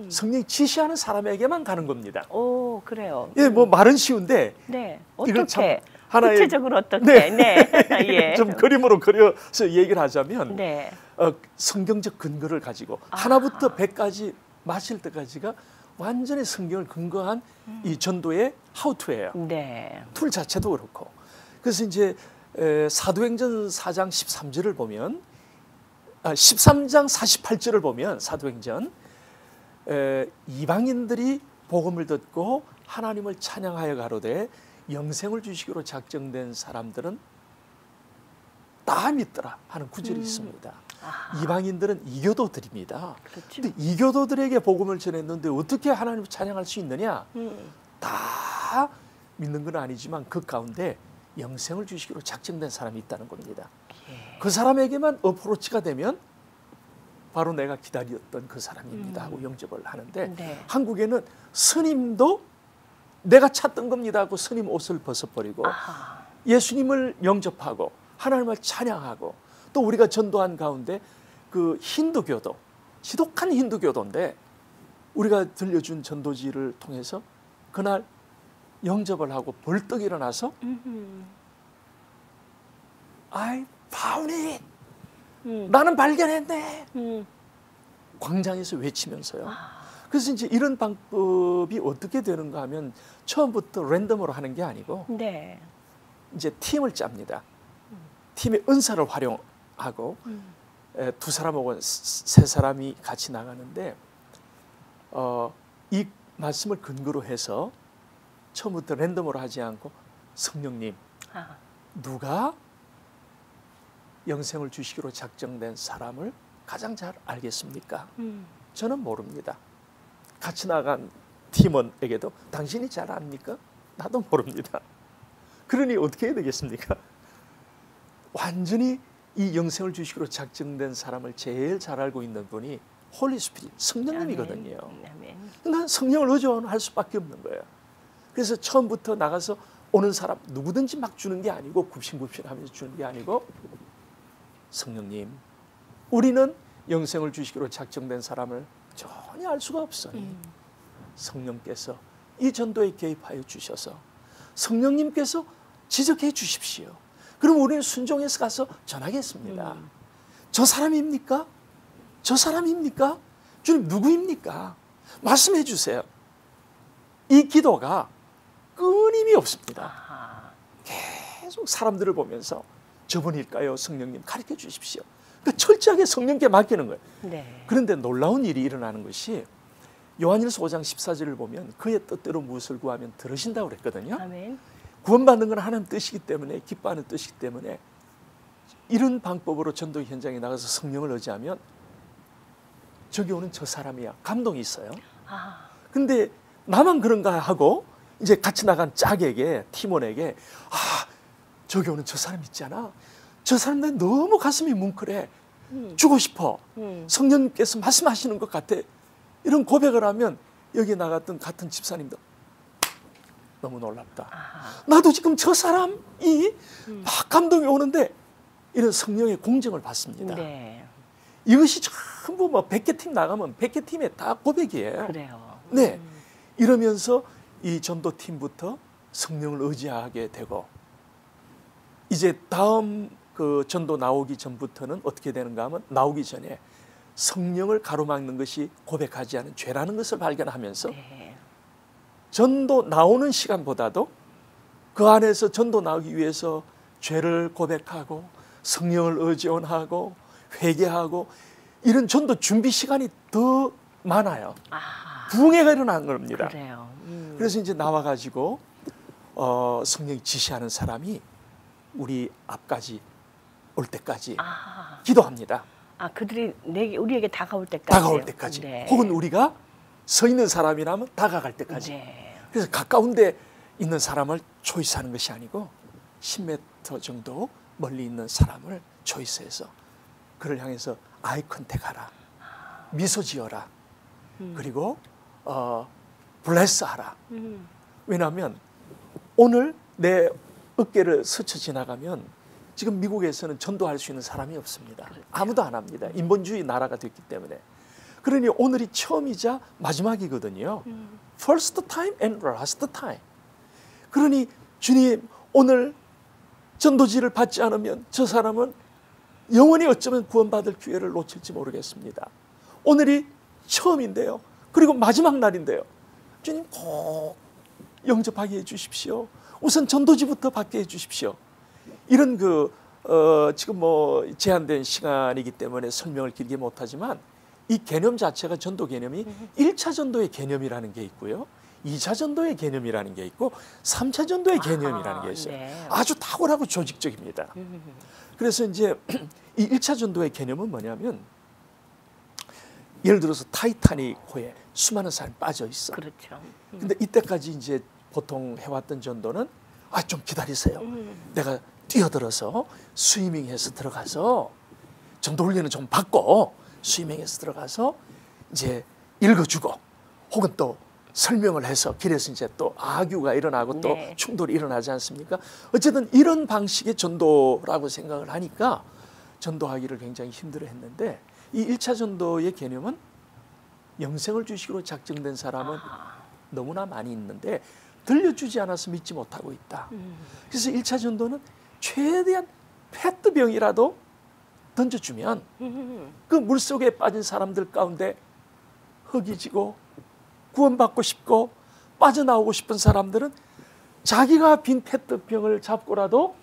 성령이 지시하는 사람에게만 가는 겁니다. 오, 그래요. 예, 뭐 말은 쉬운데 네. 이걸 참 어떻게? 하나의 구체적으로 어떻게? 네. 네. 예. 좀 그림으로 그려서 얘기를 하자면 네. 성경적 근거를 가지고 하나부터 100까지 마칠 때까지가 완전히 성경을 근거한 이 전도의 하우투예요. 네. 툴 자체도 그렇고. 그래서 이제 사도행전 4장 13절을 보면 13장 48절을 보면 사도행전 이방인들이 복음을 듣고 하나님을 찬양하여 가로되 영생을 주시기로 작정된 사람들은 다 믿더라 하는 구절이 있습니다. 이방인들은 이교도들입니다. 그렇죠. 근데 이교도들에게 복음을 전했는데 어떻게 하나님을 찬양할 수 있느냐? 다 믿는 건 아니지만 그 가운데 영생을 주시기로 작정된 사람이 있다는 겁니다. 예. 그 사람에게만 어프로치가 되면 바로 내가 기다렸던 그 사람입니다 하고 영접을 하는데 네. 한국에는 스님도 내가 찾던 겁니다 하고 스님 옷을 벗어버리고 아하. 예수님을 영접하고 하나님을 찬양하고 또 우리가 전도한 가운데 그 힌두교도 지독한 힌두교도인데 우리가 들려준 전도지를 통해서 그날 영접을 하고 벌떡 일어나서 I found it. 나는 발견했네. 광장에서 외치면서요. 그래서 이제 이런 방법이 어떻게 되는가 하면 처음부터 랜덤으로 하는 게 아니고 네. 이제 팀을 짭니다. 팀의 은사를 활용하고 두 사람 혹은 세 사람이 같이 나가는데 이 말씀을 근거로 해서 처음부터 랜덤으로 하지 않고 성령님 누가 영생을 주시기로 작정된 사람을 가장 잘 알겠습니까? 저는 모릅니다. 같이 나간 팀원에게도 당신이 잘 압니까? 나도 모릅니다. 그러니 어떻게 해야 되겠습니까? 완전히 이 영생을 주시기로 작정된 사람을 제일 잘 알고 있는 분이 홀리 스피릿, 성령님이거든요. 난 성령을 의존할 수밖에 없는 거예요. 그래서 처음부터 나가서 오는 사람 누구든지 막 주는 게 아니고 굽신굽신하면서 주는 게 아니고 성령님, 우리는 영생을 주시기로 작정된 사람을 전혀 알 수가 없으니 성령께서 이 전도에 개입하여 주셔서 성령님께서 지적해 주십시오. 그럼 우리는 순종해서 가서 전하겠습니다. 저 사람입니까? 저 사람입니까? 주님 누구입니까? 말씀해 주세요. 이 기도가 끊임이 없습니다. 계속 사람들을 보면서 저분일까요? 성령님 가르쳐 주십시오. 그러니까 철저하게 성령께 맡기는 거예요. 네. 그런데 놀라운 일이 일어나는 것이 요한일서 5장 14절을 보면 그의 뜻대로 무엇을 구하면 들으신다고 그랬거든요. 아멘. 구원받는 건 하나님 뜻이기 때문에 기뻐하는 뜻이기 때문에 이런 방법으로 전도 현장에 나가서 성령을 의지하면 저기 오는 저 사람이야. 감동이 있어요. 근데 나만 그런가 하고 이제 같이 나간 짝에게 팀원에게 저기 오는 저 사람 있잖아. 저 사람 내 너무 가슴이 뭉클해. 주고 싶어. 성령님께서 말씀하시는 것 같아. 이런 고백을 하면 여기 나갔던 같은 집사님도 너무 놀랍다. 나도 지금 저 사람이 막 감동이 오는데 이런 성령의 공정을 받습니다. 네. 이것이 전부 뭐 100개 팀 나가면 100개 팀에 다 고백이에요. 그래요. 네. 이러면서 이 전도팀부터 성령을 의지하게 되고 이제 다음 그 전도 나오기 전부터는 어떻게 되는가 하면 나오기 전에 성령을 가로막는 것이 고백하지 않은 죄라는 것을 발견하면서 네. 전도 나오는 시간보다도 그 안에서 전도 나오기 위해서 죄를 고백하고 성령을 의존하고 회개하고 이런 전도 준비 시간이 더 많아요. 부흥회가 일어나는 겁니다. 그래요. 그래서 이제 나와가지고 성령이 지시하는 사람이 우리 앞까지 올 때까지 기도합니다. 그들이 우리에게 다가올 때까지. 다가올 때까지. 네. 혹은 우리가 서 있는 사람이라면 다가갈 때까지. 네. 그래서 가까운 데 있는 사람을 초이스하는 것이 아니고 10m 정도 멀리 있는 사람을 초이스해서 그를 향해서 아이 컨택하라. 미소 지어라. 그리고 블레스하라. 왜냐하면 오늘 내 어깨를 스쳐 지나가면 지금 미국에서는 전도할 수 있는 사람이 없습니다. 그렇죠. 아무도 안 합니다. 인본주의 나라가 됐기 때문에. 그러니 오늘이 처음이자 마지막이거든요. First time and last time. 그러니 주님 오늘 전도지를 받지 않으면 저 사람은 영원히 어쩌면 구원받을 기회를 놓칠지 모르겠습니다. 오늘이 처음인데요. 그리고 마지막 날인데요. 주님 꼭 영접하게 해주십시오. 우선 전도지부터 받게 해주십시오. 이런 지금 뭐 제한된 시간이기 때문에 설명을 길게 못하지만 이 개념 자체가 전도 개념이 1차 전도의 개념이라는 게 있고요. 2차 전도의 개념이라는 게 있고 3차 전도의 개념이라는 게 있어요. 네. 아주 탁월하고 조직적입니다. 그래서 이제 이 1차 전도의 개념은 뭐냐면 예를 들어서 타이타닉 호에 수많은 사람이 빠져 있어. 그렇죠. 근데 이때까지 이제 보통 해왔던 전도는 좀 기다리세요. 내가 뛰어들어서 스위밍해서 들어가서 전도 훈련을 좀 받고 스위밍해서 들어가서 이제 읽어주고 혹은 또 설명을 해서 길에서 이제 또 아규가 일어나고 또 네. 충돌이 일어나지 않습니까? 어쨌든 이런 방식의 전도라고 생각을 하니까 전도하기를 굉장히 힘들어했는데 이 1차 전도의 개념은 영생을 주시기로 작정된 사람은 너무나 많이 있는데 들려주지 않아서 믿지 못하고 있다. 그래서 1차 전도는 최대한 페트병이라도 던져주면 그 물속에 빠진 사람들 가운데 허기지고 구원받고 싶고 빠져나오고 싶은 사람들은 자기가 빈 페트병을 잡고라도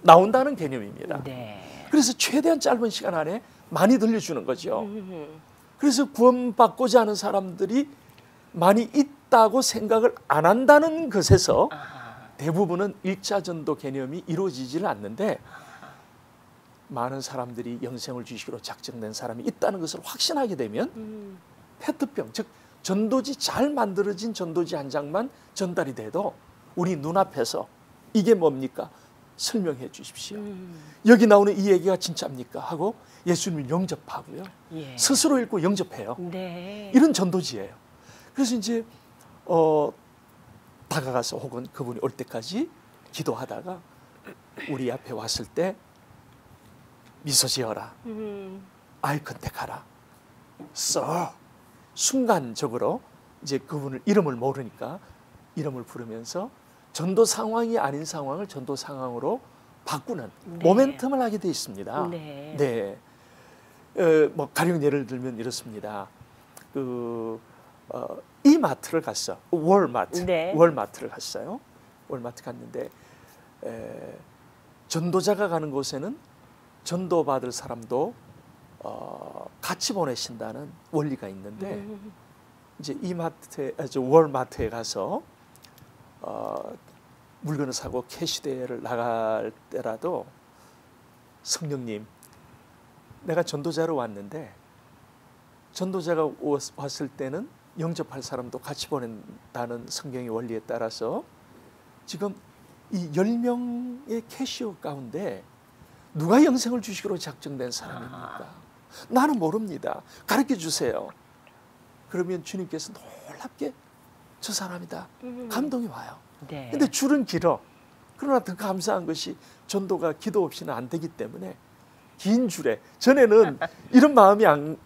나온다는 개념입니다. 네. 그래서 최대한 짧은 시간 안에 많이 들려주는 거죠. 그래서 구원받고자 하는 사람들이 많이 있다고 생각을 안 한다는 것에서 대부분은 1차 전도 개념이 이루어지지는 않는데 많은 사람들이 영생을 주시기로 작정된 사람이 있다는 것을 확신하게 되면 페트병, 즉 전도지 잘 만들어진 전도지 한 장만 전달이 돼도 우리 눈앞에서 이게 뭡니까? 설명해 주십시오. 여기 나오는 이 얘기가 진짜입니까? 하고 예수님을 영접하고요. 예. 스스로 읽고 영접해요. 네. 이런 전도지예요. 그래서 이제 다가가서 혹은 그분이 올 때까지 기도하다가 우리 앞에 왔을 때 미소 지어라. 아이 컨택하라. 순간적으로 이제 그분을 이름을 모르니까 이름을 부르면서 전도 상황이 아닌 상황을 전도 상황으로 바꾸는 네. 모멘텀을 하게 돼 있습니다. 네. 네. 뭐 가령 예를 들면 이렇습니다. 이 마트를 갔어. 월마트. 네. 월마트를 갔어요. 월마트 갔는데 전도자가 가는 곳에는 전도받을 사람도 같이 보내신다는 원리가 있는데 이제 이 마트에, 월마트에 가서 물건을 사고 캐시대를 나갈 때라도 성령님, 내가 전도자로 왔는데 전도자가 왔을 때는 영접할 사람도 같이 보낸다는 성경의 원리에 따라서 지금 이 10명의 캐시어 가운데 누가 영생을 주시기로 작정된 사람입니까? 나는 모릅니다. 가르쳐 주세요. 그러면 주님께서 놀랍게 저 사람이다. 감동이 와요. 네. 근데 줄은 길어. 그러나 더 감사한 것이 전도가 기도 없이는 안 되기 때문에 긴 줄에 전에는 이런 마음이 안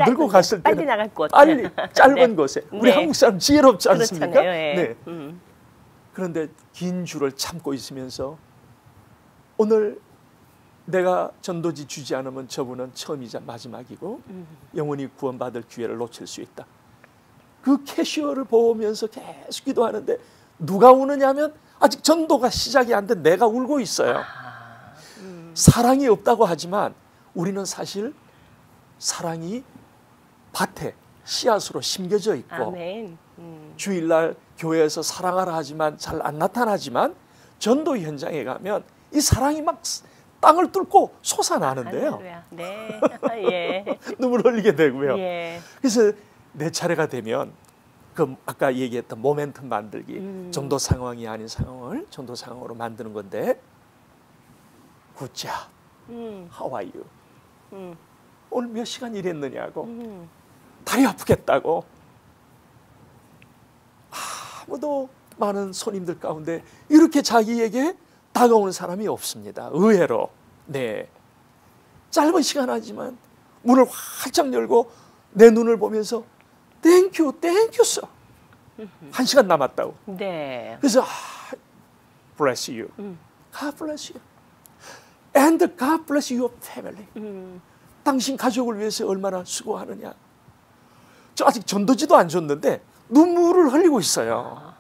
들고 갔을 때는 빨리 나갈 곳. 빨리 짧은 네. 곳에 우리 네. 한국 사람 지혜롭지 않습니까? 그렇잖아요. 예. 네. 그런데 긴 줄을 참고 있으면서 오늘 내가 전도지 주지 않으면 저분은 처음이자 마지막이고 영원히 구원받을 기회를 놓칠 수 있다. 그 캐시어를 보면서 계속 기도하는데 누가 우느냐면 아직 전도가 시작이 안 된 내가 울고 있어요. 사랑이 없다고 하지만 우리는 사실 사랑이 밭에 씨앗으로 심겨져 있고 아멘. 주일날 교회에서 사랑하라 하지만 잘 안 나타나지만 전도 현장에 가면 이 사랑이 막 땅을 뚫고 솟아나는데요. 할렐루야. 네. 예. 눈물 흘리게 되고요. 예. 그래서 내 차례가 되면 그 아까 얘기했던 모멘텀 만들기, 전도 상황이 아닌 상황을 전도 상황으로 만드는 건데, 굿자, how are you? 오늘 몇 시간 일했느냐고, 다리 아프겠다고. 아무도 많은 손님들 가운데 이렇게 자기에게 다가오는 사람이 없습니다. 의외로. 네. 짧은 시간 하지만 문을 활짝 열고 내 눈을 보면서 땡큐, 땡큐 써. 한 시간 남았다고. 네. 그래서 bless you. God bless you. And God bless your family. 당신 가족을 위해서 얼마나 수고하느냐. 저 아직 전도지도 안 줬는데 눈물을 흘리고 있어요.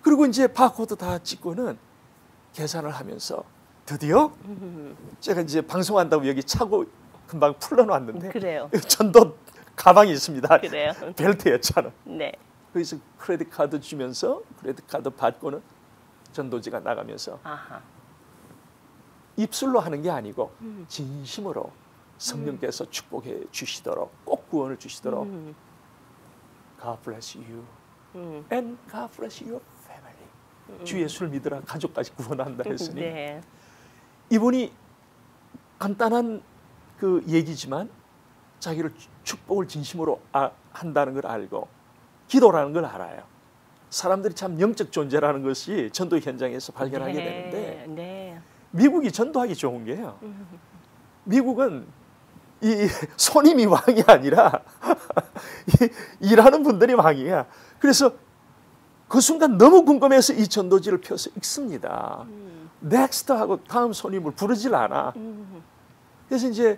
그리고 이제 바코드 다 찍고는 계산을 하면서 드디어 제가 이제 방송한다고 여기 차고 금방 풀러놨는데 그래요. 전도 가방이 있습니다. 그래요. 벨트에 차는. 네. 그래서 크레딧 카드 주면서 크레딧 카드 받고는 전도지가 나가면서 아하. 입술로 하는 게 아니고 진심으로 성령께서 축복해 주시도록 꼭 구원을 주시도록 God bless you and God bless your family. 주 예수를 믿으라 가족까지 구원한다 했으니 네. 이분이 간단한 그 얘기지만 자기를 축복을 진심으로 한다는 걸 알고 기도라는 걸 알아요. 사람들이 참 영적 존재라는 것이 전도 현장에서 발견하게 네. 되는데 네. 미국이 전도하기 좋은 게요. 미국은 이 손님이 왕이 아니라 일하는 분들이 왕이야. 그래서 그 순간 너무 궁금해서 이 전도지를 펴서 읽습니다. 넥스트 하고 다음 손님을 부르질 않아. 그래서 이제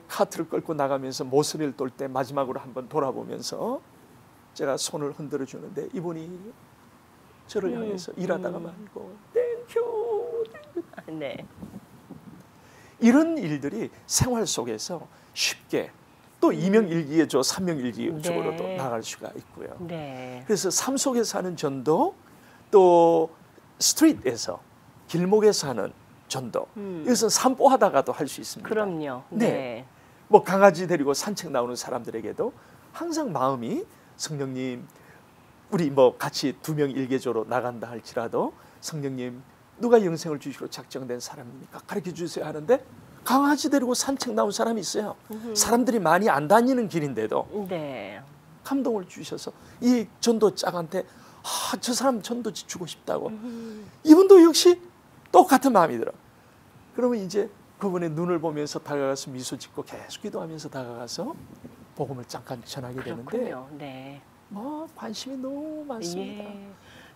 카트를 끌고 나가면서 모서리를 돌 때 마지막으로 한번 돌아보면서 제가 손을 흔들어 주는데 이분이 저를 향해서 일하다가 말고 땡큐. 네. 이런 일들이 생활 속에서 쉽게 또 이명일기의 삼명일기 쪽으로도 네. 나갈 수가 있고요. 네. 그래서 삶 속에서 하는 전도 또 스트리트에서 길목에서 하는 전도 이것은 산보하다가도 할 수 있습니다. 그럼요. 네. 네. 뭐 강아지 데리고 산책 나오는 사람들에게도 항상 마음이 성령님 우리 뭐 같이 2명 일개조로 나간다 할지라도 성령님 누가 영생을 주시기로 작정된 사람입니까? 가르쳐 주세요 하는데 강아지 데리고 산책 나온 사람이 있어요. 사람들이 많이 안 다니는 길인데도 네. 감동을 주셔서 이 전도 짝한테 저 사람 전도지 주고 싶다고. 이분도 역시 똑같은 마음이 들어. 그러면 이제 그분의 눈을 보면서 다가가서 미소 짓고 계속 기도하면서 다가가서 복음을 잠깐 전하게 되는데 그렇군요. 네. 뭐 관심이 너무 많습니다. 예.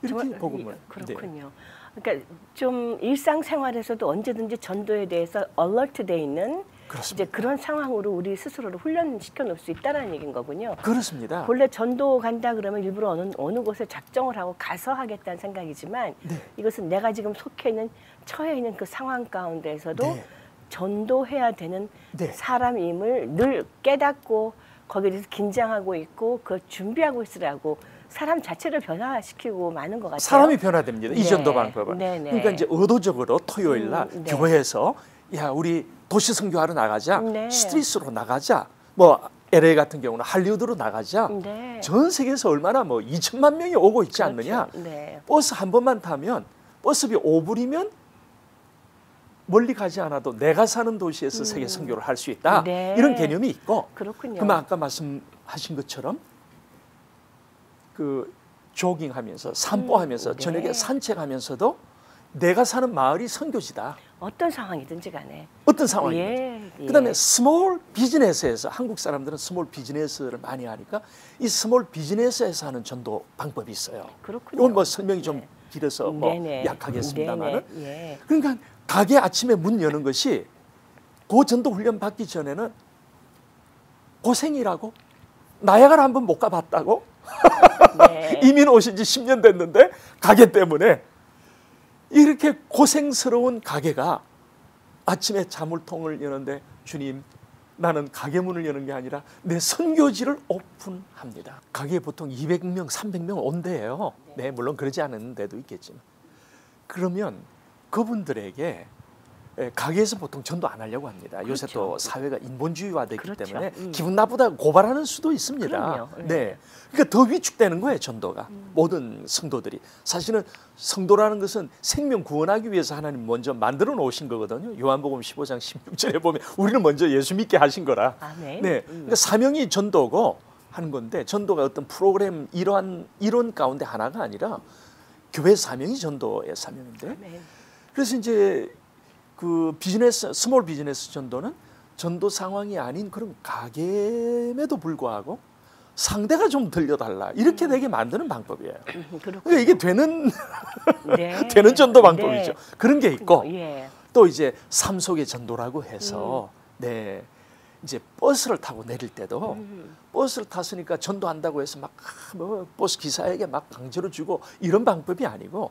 이렇게 정말, 복음을. 그렇군요. 네. 그러니까 좀 일상생활에서도 언제든지 전도에 대해서 얼러트돼 있는 그렇습니다. 이제 그런 상황으로 우리 스스로를 훈련시켜 놓을 수 있다는 얘기인 거군요. 그렇습니다. 본래 전도 간다 그러면 일부러 어느 곳에 작정을 하고 가서 하겠다는 생각이지만 네. 이것은 내가 지금 속해 있는 처해 있는 그 상황 가운데에서도 네. 전도해야 되는 네. 사람임을 늘 깨닫고 거기에 대해서 긴장하고 있고 그걸 준비하고 있으라고 사람 자체를 변화시키고 많은 것 같아요. 사람이 변화됩니다. 이 네. 전도 방법은. 네네. 그러니까 이제 의도적으로 토요일 날 네. 교회에서 야 우리 도시 선교하러 나가자. 네. 스트리트로 나가자. 뭐 LA 같은 경우는 할리우드로 나가자. 네. 전 세계에서 얼마나 뭐 2천만 명이 오고 있지 그렇죠. 않느냐. 네. 버스 한 번만 타면 버스비 5불이면 멀리 가지 않아도 내가 사는 도시에서 세계 선교를 할 수 있다. 네. 이런 개념이 있고. 그렇군요. 그러면 아까 말씀하신 것처럼 그 조깅하면서 산보하면서 네. 저녁에 산책하면서도 내가 사는 마을이 선교지다. 어떤 상황이든지 간에. 어떤 상황이든. 예. 그다음에 스몰 비즈니스에서 한국 사람들은 스몰 비즈니스를 많이 하니까 이 스몰 비즈니스에서 하는 전도 방법이 있어요. 그렇군요. 이건 뭐 설명이 좀 네. 길어서 뭐 네네. 약하겠습니다만은. 네네. 예. 그러니까 가게 아침에 문 여는 것이 그 전도 훈련 받기 전에는 고생이라고 나야가라 한번 못 가봤다고 네. 이민 오신 지 10년 됐는데 가게 때문에 이렇게 고생스러운 가게가 아침에 자물통을 여는데 주님 나는 가게 문을 여는 게 아니라 내 선교지를 오픈합니다. 가게에 보통 200명, 300명 온대요. 네, 물론 그러지 않은 데도 있겠지만. 그러면 그분들에게 가게에서 보통 전도 안 하려고 합니다. 요새 그렇죠. 또 사회가 인본주의화됐기 그렇죠. 때문에 기분 나쁘다 고발하는 수도 있습니다. 그럼요. 네, 그러니까 더 위축되는 거예요, 전도가. 모든 성도들이. 사실은 성도라는 것은 생명 구원하기 위해서 하나님 먼저 만들어 놓으신 거거든요. 요한복음 15장 16절에 보면 우리는 먼저 예수 믿게 하신 거라. 아멘. 네, 그러니까 사명이 전도고 하는 건데, 전도가 어떤 프로그램 이론 가운데 하나가 아니라 교회 사명이 전도의 사명인데, 아멘. 그래서 이제 그 비즈니스, 스몰 비즈니스 전도는 전도 상황이 아닌 그런 가게임에도 불구하고 상대가 좀 들려달라 이렇게 되게 만드는 방법이에요. 그렇군요. 그러니까 이게 되는 네. 되는 전도 방법이죠. 네. 그런 게 있고, 예. 또 이제 삶 속의 전도라고 해서 네, 이제 버스를 타고 내릴 때도 버스를 탔으니까 전도한다고 해서 막 뭐 버스 기사에게 막 강제로 주고 이런 방법이 아니고,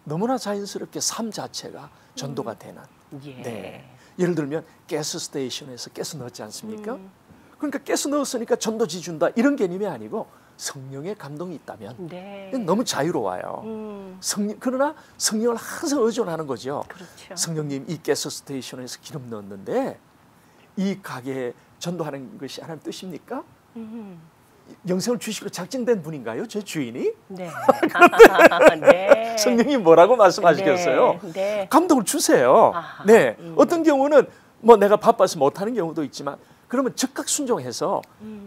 너무나 자연스럽게 삶 자체가 전도가 되는. 예. 네. 예를 들면 가스 스테이션에서 가스 넣었지 않습니까? 그러니까 가스 넣었으니까 전도지 준다 이런 개념이 아니고, 성령의 감동이 있다면 네. 너무 자유로워요. 그러나 성령을 항상 의존하는 거죠. 그렇죠. 성령님, 이 가스 스테이션에서 기름 넣었는데 이 가게에 전도하는 것이 하나님 뜻입니까? 영생을 주시기로 작정된 분인가요? 제 주인이? 네. 네. 성령이 뭐라고 말씀하시겠어요? 네. 네. 감동을 주세요. 아하. 네. 어떤 경우는 뭐 내가 바빠서 못하는 경우도 있지만, 그러면 즉각 순종해서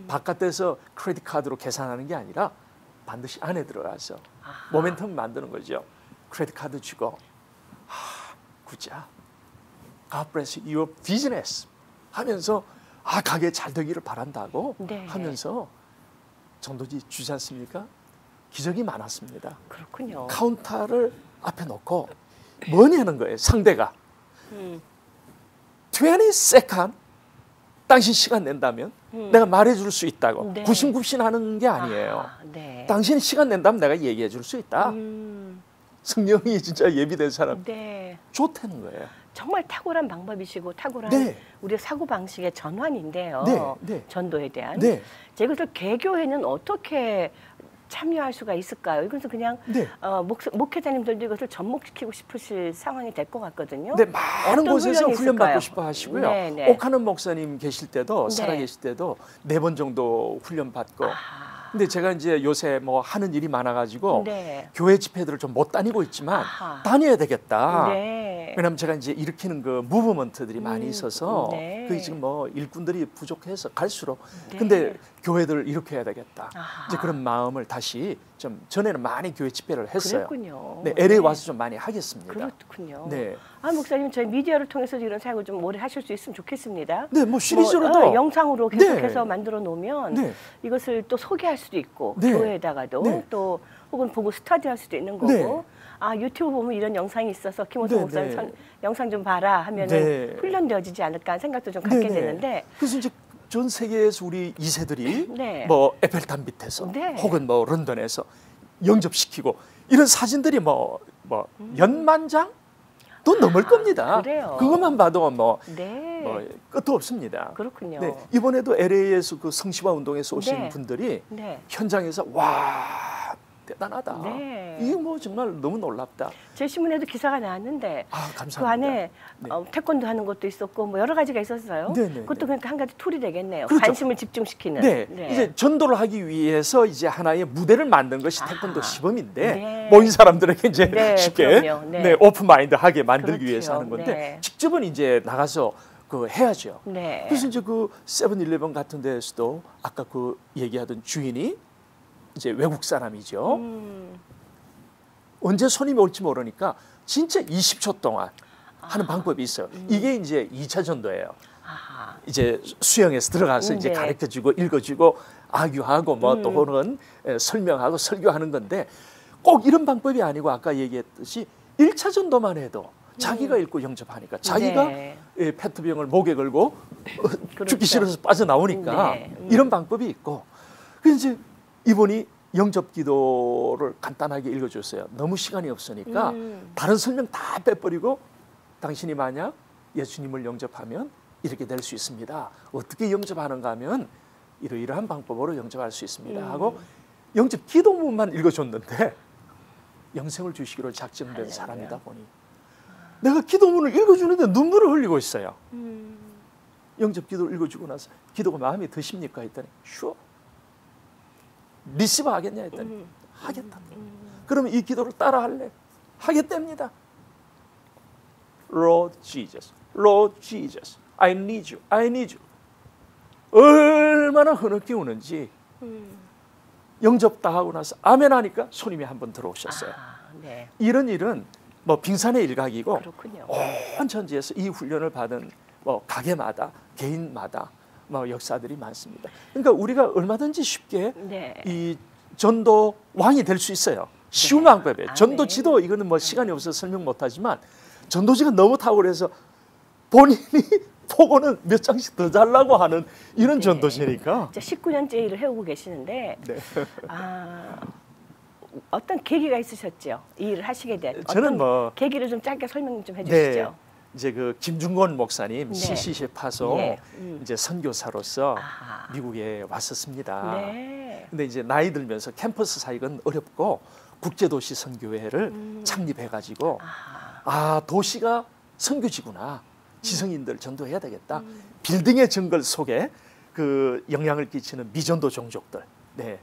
바깥에서 크레딧 카드로 계산하는 게 아니라 반드시 안에 들어가서 모멘텀 만드는 거죠. 크레딧 카드 주고, 구자, God bless your business 하면서 가게 잘 되기를 바란다고 네. 하면서 전도지 주지 않습니까? 기적이 많았습니다. 그렇군요. 카운터를 앞에 놓고 뭐니 하는 거예요, 상대가. 20 second 당신 시간 낸다면 내가 말해줄 수 있다고. 네. 구신구신하는 게 아니에요. 네. 당신 시간 낸다면 내가 얘기해 줄 수 있다. 성령이 진짜 예비된 사람 네. 좋다는 거예요. 정말 탁월한 방법이시고 탁월한 네. 우리의 사고 방식의 전환인데요. 네, 네. 전도에 대한. 네. 제가 이것을 개교회는 어떻게 참여할 수가 있을까요? 이것은 그냥 네. 목회자님들도 이것을 접목시키고 싶으실 상황이 될 것 같거든요. 네, 많은 어떤 곳에서 훈련이 훈련 받고 있을까요? 싶어 하시고요. 네, 네. 옥하는 목사님 계실 때도, 네. 살아 계실 때도 4번 정도 훈련 받고. 아하. 근데 제가 이제 요새 뭐 하는 일이 많아가지고 네. 교회 집회들을 좀 못 다니고 있지만 아하. 다녀야 되겠다. 네. 왜냐하면 제가 이제 일으키는 그 무브먼트들이 많이 있어서 네. 그게 지금 뭐 일꾼들이 부족해서 갈수록 네. 근데 교회들을 일으켜야 되겠다. 아하. 이제 그런 마음을 다시 좀, 전에는 많이 교회 집회를 했어요. 그랬군요. 네, LA 와서 좀 많이 하겠습니다. 그렇군요. 네. 목사님, 저희 미디어를 통해서도 이런 사역을 좀 오래 하실 수 있으면 좋겠습니다. 네, 뭐 시리즈로도 영상으로 계속해서 네. 만들어 놓으면 네. 이것을 또 소개할 수도 있고 네. 교회에다가도 네. 또 혹은 보고 스터디할 수도 있는 거고 네. 유튜브 보면 이런 영상이 있어서 김호성 네, 목사님 네. 영상 좀 봐라 하면은 네. 훈련되어지지 않을까 하는 생각도 좀 갖게 네네. 되는데 그래서 이제 전 세계에서 우리 2세들이 네. 뭐 에펠탑 밑에서 네. 혹은 뭐 런던에서 영접시키고 이런 사진들이 뭐 연만장 또 넘을 겁니다. 그래요? 그것만 봐도 뭐 네. 끝도 없습니다. 그렇군요. 네, 이번에도 LA에서 그 성시화 운동에서 오신 네. 분들이 네. 현장에서 와 대단하다. 네. 이게 뭐 정말 너무 놀랍다. 제 신문에도 기사가 나왔는데 감사합니다. 그 안에 네. 태권도 하는 것도 있었고 뭐 여러 가지가 있었어요. 네네, 그것도 네. 그러니까 한 가지 툴이 되겠네요. 그렇죠. 관심을 집중시키는. 네. 네. 이제 전도를 하기 위해서 이제 하나의 무대를 만든 것이 태권도 아하. 시범인데 네. 모인 사람들에게 이제 네, 쉽게 그럼요. 네. 네, 오픈 마인드하게 만들기 그렇죠. 위해서 하는 건데 네. 직접은 이제 나가서 그 해야죠. 네. 그래서 이제 그 세븐일레븐 같은 데에서도 아까 그 얘기하던 주인이 이제 외국 사람이죠. 언제 손님이 올지 모르니까 진짜 20초 동안 하는 방법이 있어요. 이게 이제 2차 전도예요. 아하. 이제 수영에서 들어가서 이제 네. 가르쳐주고 읽어주고 아규하고 뭐 또 혹은 설명하고 설교하는 건데 꼭 이런 방법이 아니고 아까 얘기했듯이 1차 전도만 해도 자기가 읽고 영접하니까 자기가 네. 페트병을 목에 걸고 그렇죠. 죽기 싫어서 빠져나오니까 네. 이런 방법이 있고 그래서 이제 이분이 영접 기도를 간단하게 읽어줬어요. 너무 시간이 없으니까 다른 설명 다 빼버리고 당신이 만약 예수님을 영접하면 이렇게 될 수 있습니다. 어떻게 영접하는가 하면 이러이러한 방법으로 영접할 수 있습니다. 하고 영접 기도문만 읽어줬는데 영생을 주시기로 작정된 할렐루야. 사람이다 보니 내가 기도문을 읽어주는데 눈물을 흘리고 있어요. 영접 기도를 읽어주고 나서 기도가 마음에 드십니까? 했더니 슈어. 리시브 하겠냐 했더니 하겠다. 그러면 이 기도를 따라 할래? 하겠답니다. Lord Jesus, Lord Jesus, I need you, I need you. 얼마나 흐느끼 우는지 영접 다 하고 나서 아멘 하니까 손님이 한 번 들어오셨어요. 네. 이런 일은 뭐 빙산의 일각이고 그렇군요. 온 천지에서 이 훈련을 받은 뭐 가게마다 개인마다 뭐 역사들이 많습니다. 그러니까 우리가 얼마든지 쉽게 네. 이 전도 왕이 될 수 있어요. 쉬운 네. 방법이에요. 전도 지도 이거는 뭐 시간이 없어서 설명 못하지만 전도지가 너무 탁월해서 본인이 포고는 몇 장씩 더 달라고 하는 이런 네. 전도지니까. 이제 19년째 일을 해오고 계시는데 네. 어떤 계기가 있으셨죠? 이 일을 하시게 된 저는 어떤 뭐 계기를 좀 짧게 설명 좀 네, 해주시죠. 이제 그 김중곤 목사님 네. CCC 파송 네. 이제 선교사로서 아하. 미국에 왔었습니다. 네. 근데 이제 나이 들면서 캠퍼스 사역은 어렵고 국제도시 선교회를 창립해가지고 도시가 선교지구나. 지성인들 전도해야 되겠다. 빌딩의 정글 속에 그 영향을 끼치는 미전도 종족들, 네,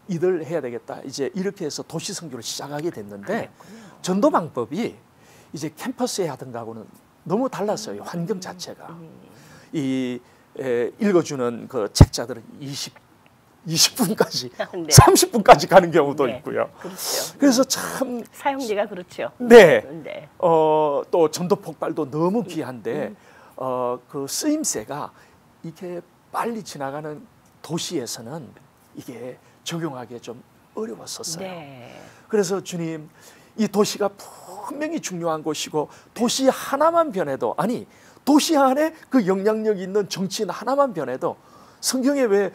이들 해야 되겠다. 이제 이렇게 해서 도시 선교를 시작하게 됐는데 전도 방법이 이제 캠퍼스에 하던가하고는 너무 달랐어요. 환경 자체가. 읽어주는 그 책자들은 20분까지, 네. 30분까지 가는 경우도 네. 있고요. 그렇죠. 그래서 참 사용리가 그렇죠. 네. 네. 또 전도 폭발도 너무 귀한데 그 쓰임새가 이게 빨리 지나가는 도시에서는 이게 적용하기 좀 어려웠었어요. 네. 그래서 주님, 이 도시가 분명히 중요한 곳이고 도시 하나만 변해도, 아니 도시 안에 그 영향력 있는 정치인 하나만 변해도, 성경에 왜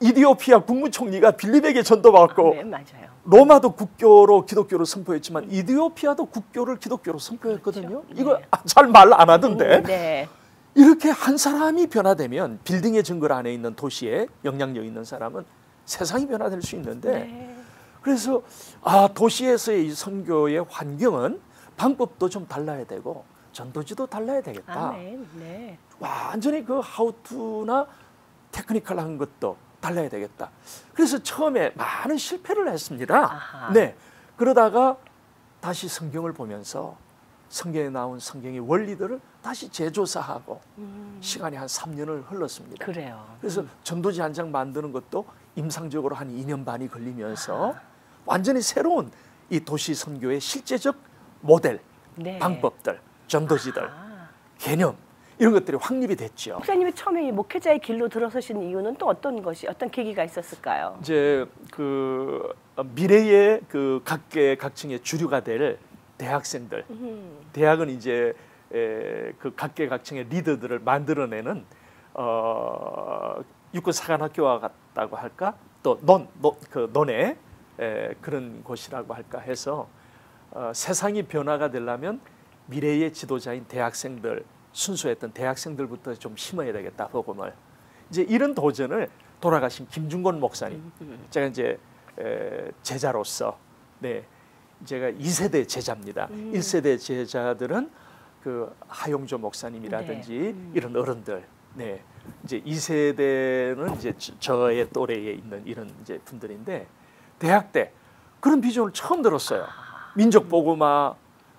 이디오피아 국무총리가 빌립에게 전도받고 네, 맞아요. 로마도 국교로 기독교를 선포했지만 이디오피아도 국교를 기독교로 선포했거든요. 그렇죠. 이거 네. 잘 말 안 하던데. 네. 이렇게 한 사람이 변화되면 빌딩의 정글 안에 있는 도시에 영향력 있는 사람은 세상이 변화될 수 있는데, 네. 그래서 도시에서의 이 선교의 환경은 방법도 좀 달라야 되고 전도지도 달라야 되겠다. 아멘. 네. 완전히 그 하우투나 테크니컬한 것도 달라야 되겠다. 그래서 처음에 많은 실패를 했습니다. 아하. 네. 그러다가 다시 성경을 보면서 성경에 나온 성경의 원리들을 다시 재조사하고 시간이 한 3년을 흘렀습니다. 그래요. 그래서 전도지 한 장 만드는 것도 임상적으로 한 2년 반이 걸리면서 완전히 새로운 이 도시 선교의 실제적 모델, 네. 방법들, 전도지들, 개념 이런 것들이 확립이 됐죠. 목사님이 처음에 이 목회자의 길로 들어서신 이유는 또 어떤 계기가 있었을까요? 이제 그 미래의 그 각계각층의 주류가 될 대학생들, 대학은 이제 그 각계각층의 리더들을 만들어내는 육군사관학교와 같다고 할까? 또 논의 그런 곳이라고 할까 해서 세상이 변화가 되려면 미래의 지도자인 대학생들, 순수했던 대학생들부터 좀 심어야 되겠다, 복음을. 이제 이런 도전을 돌아가신 김중곤 목사님, 제가 이제 제자로서, 네, 제가 2세대 제자입니다. 1세대 제자들은 그 하용조 목사님이라든지 네. 이런 어른들, 네, 이제 2세대는 이제 저의 또래에 있는 이런 이제 분들인데, 대학 때 그런 비전을 처음 들었어요. 민족 복음화,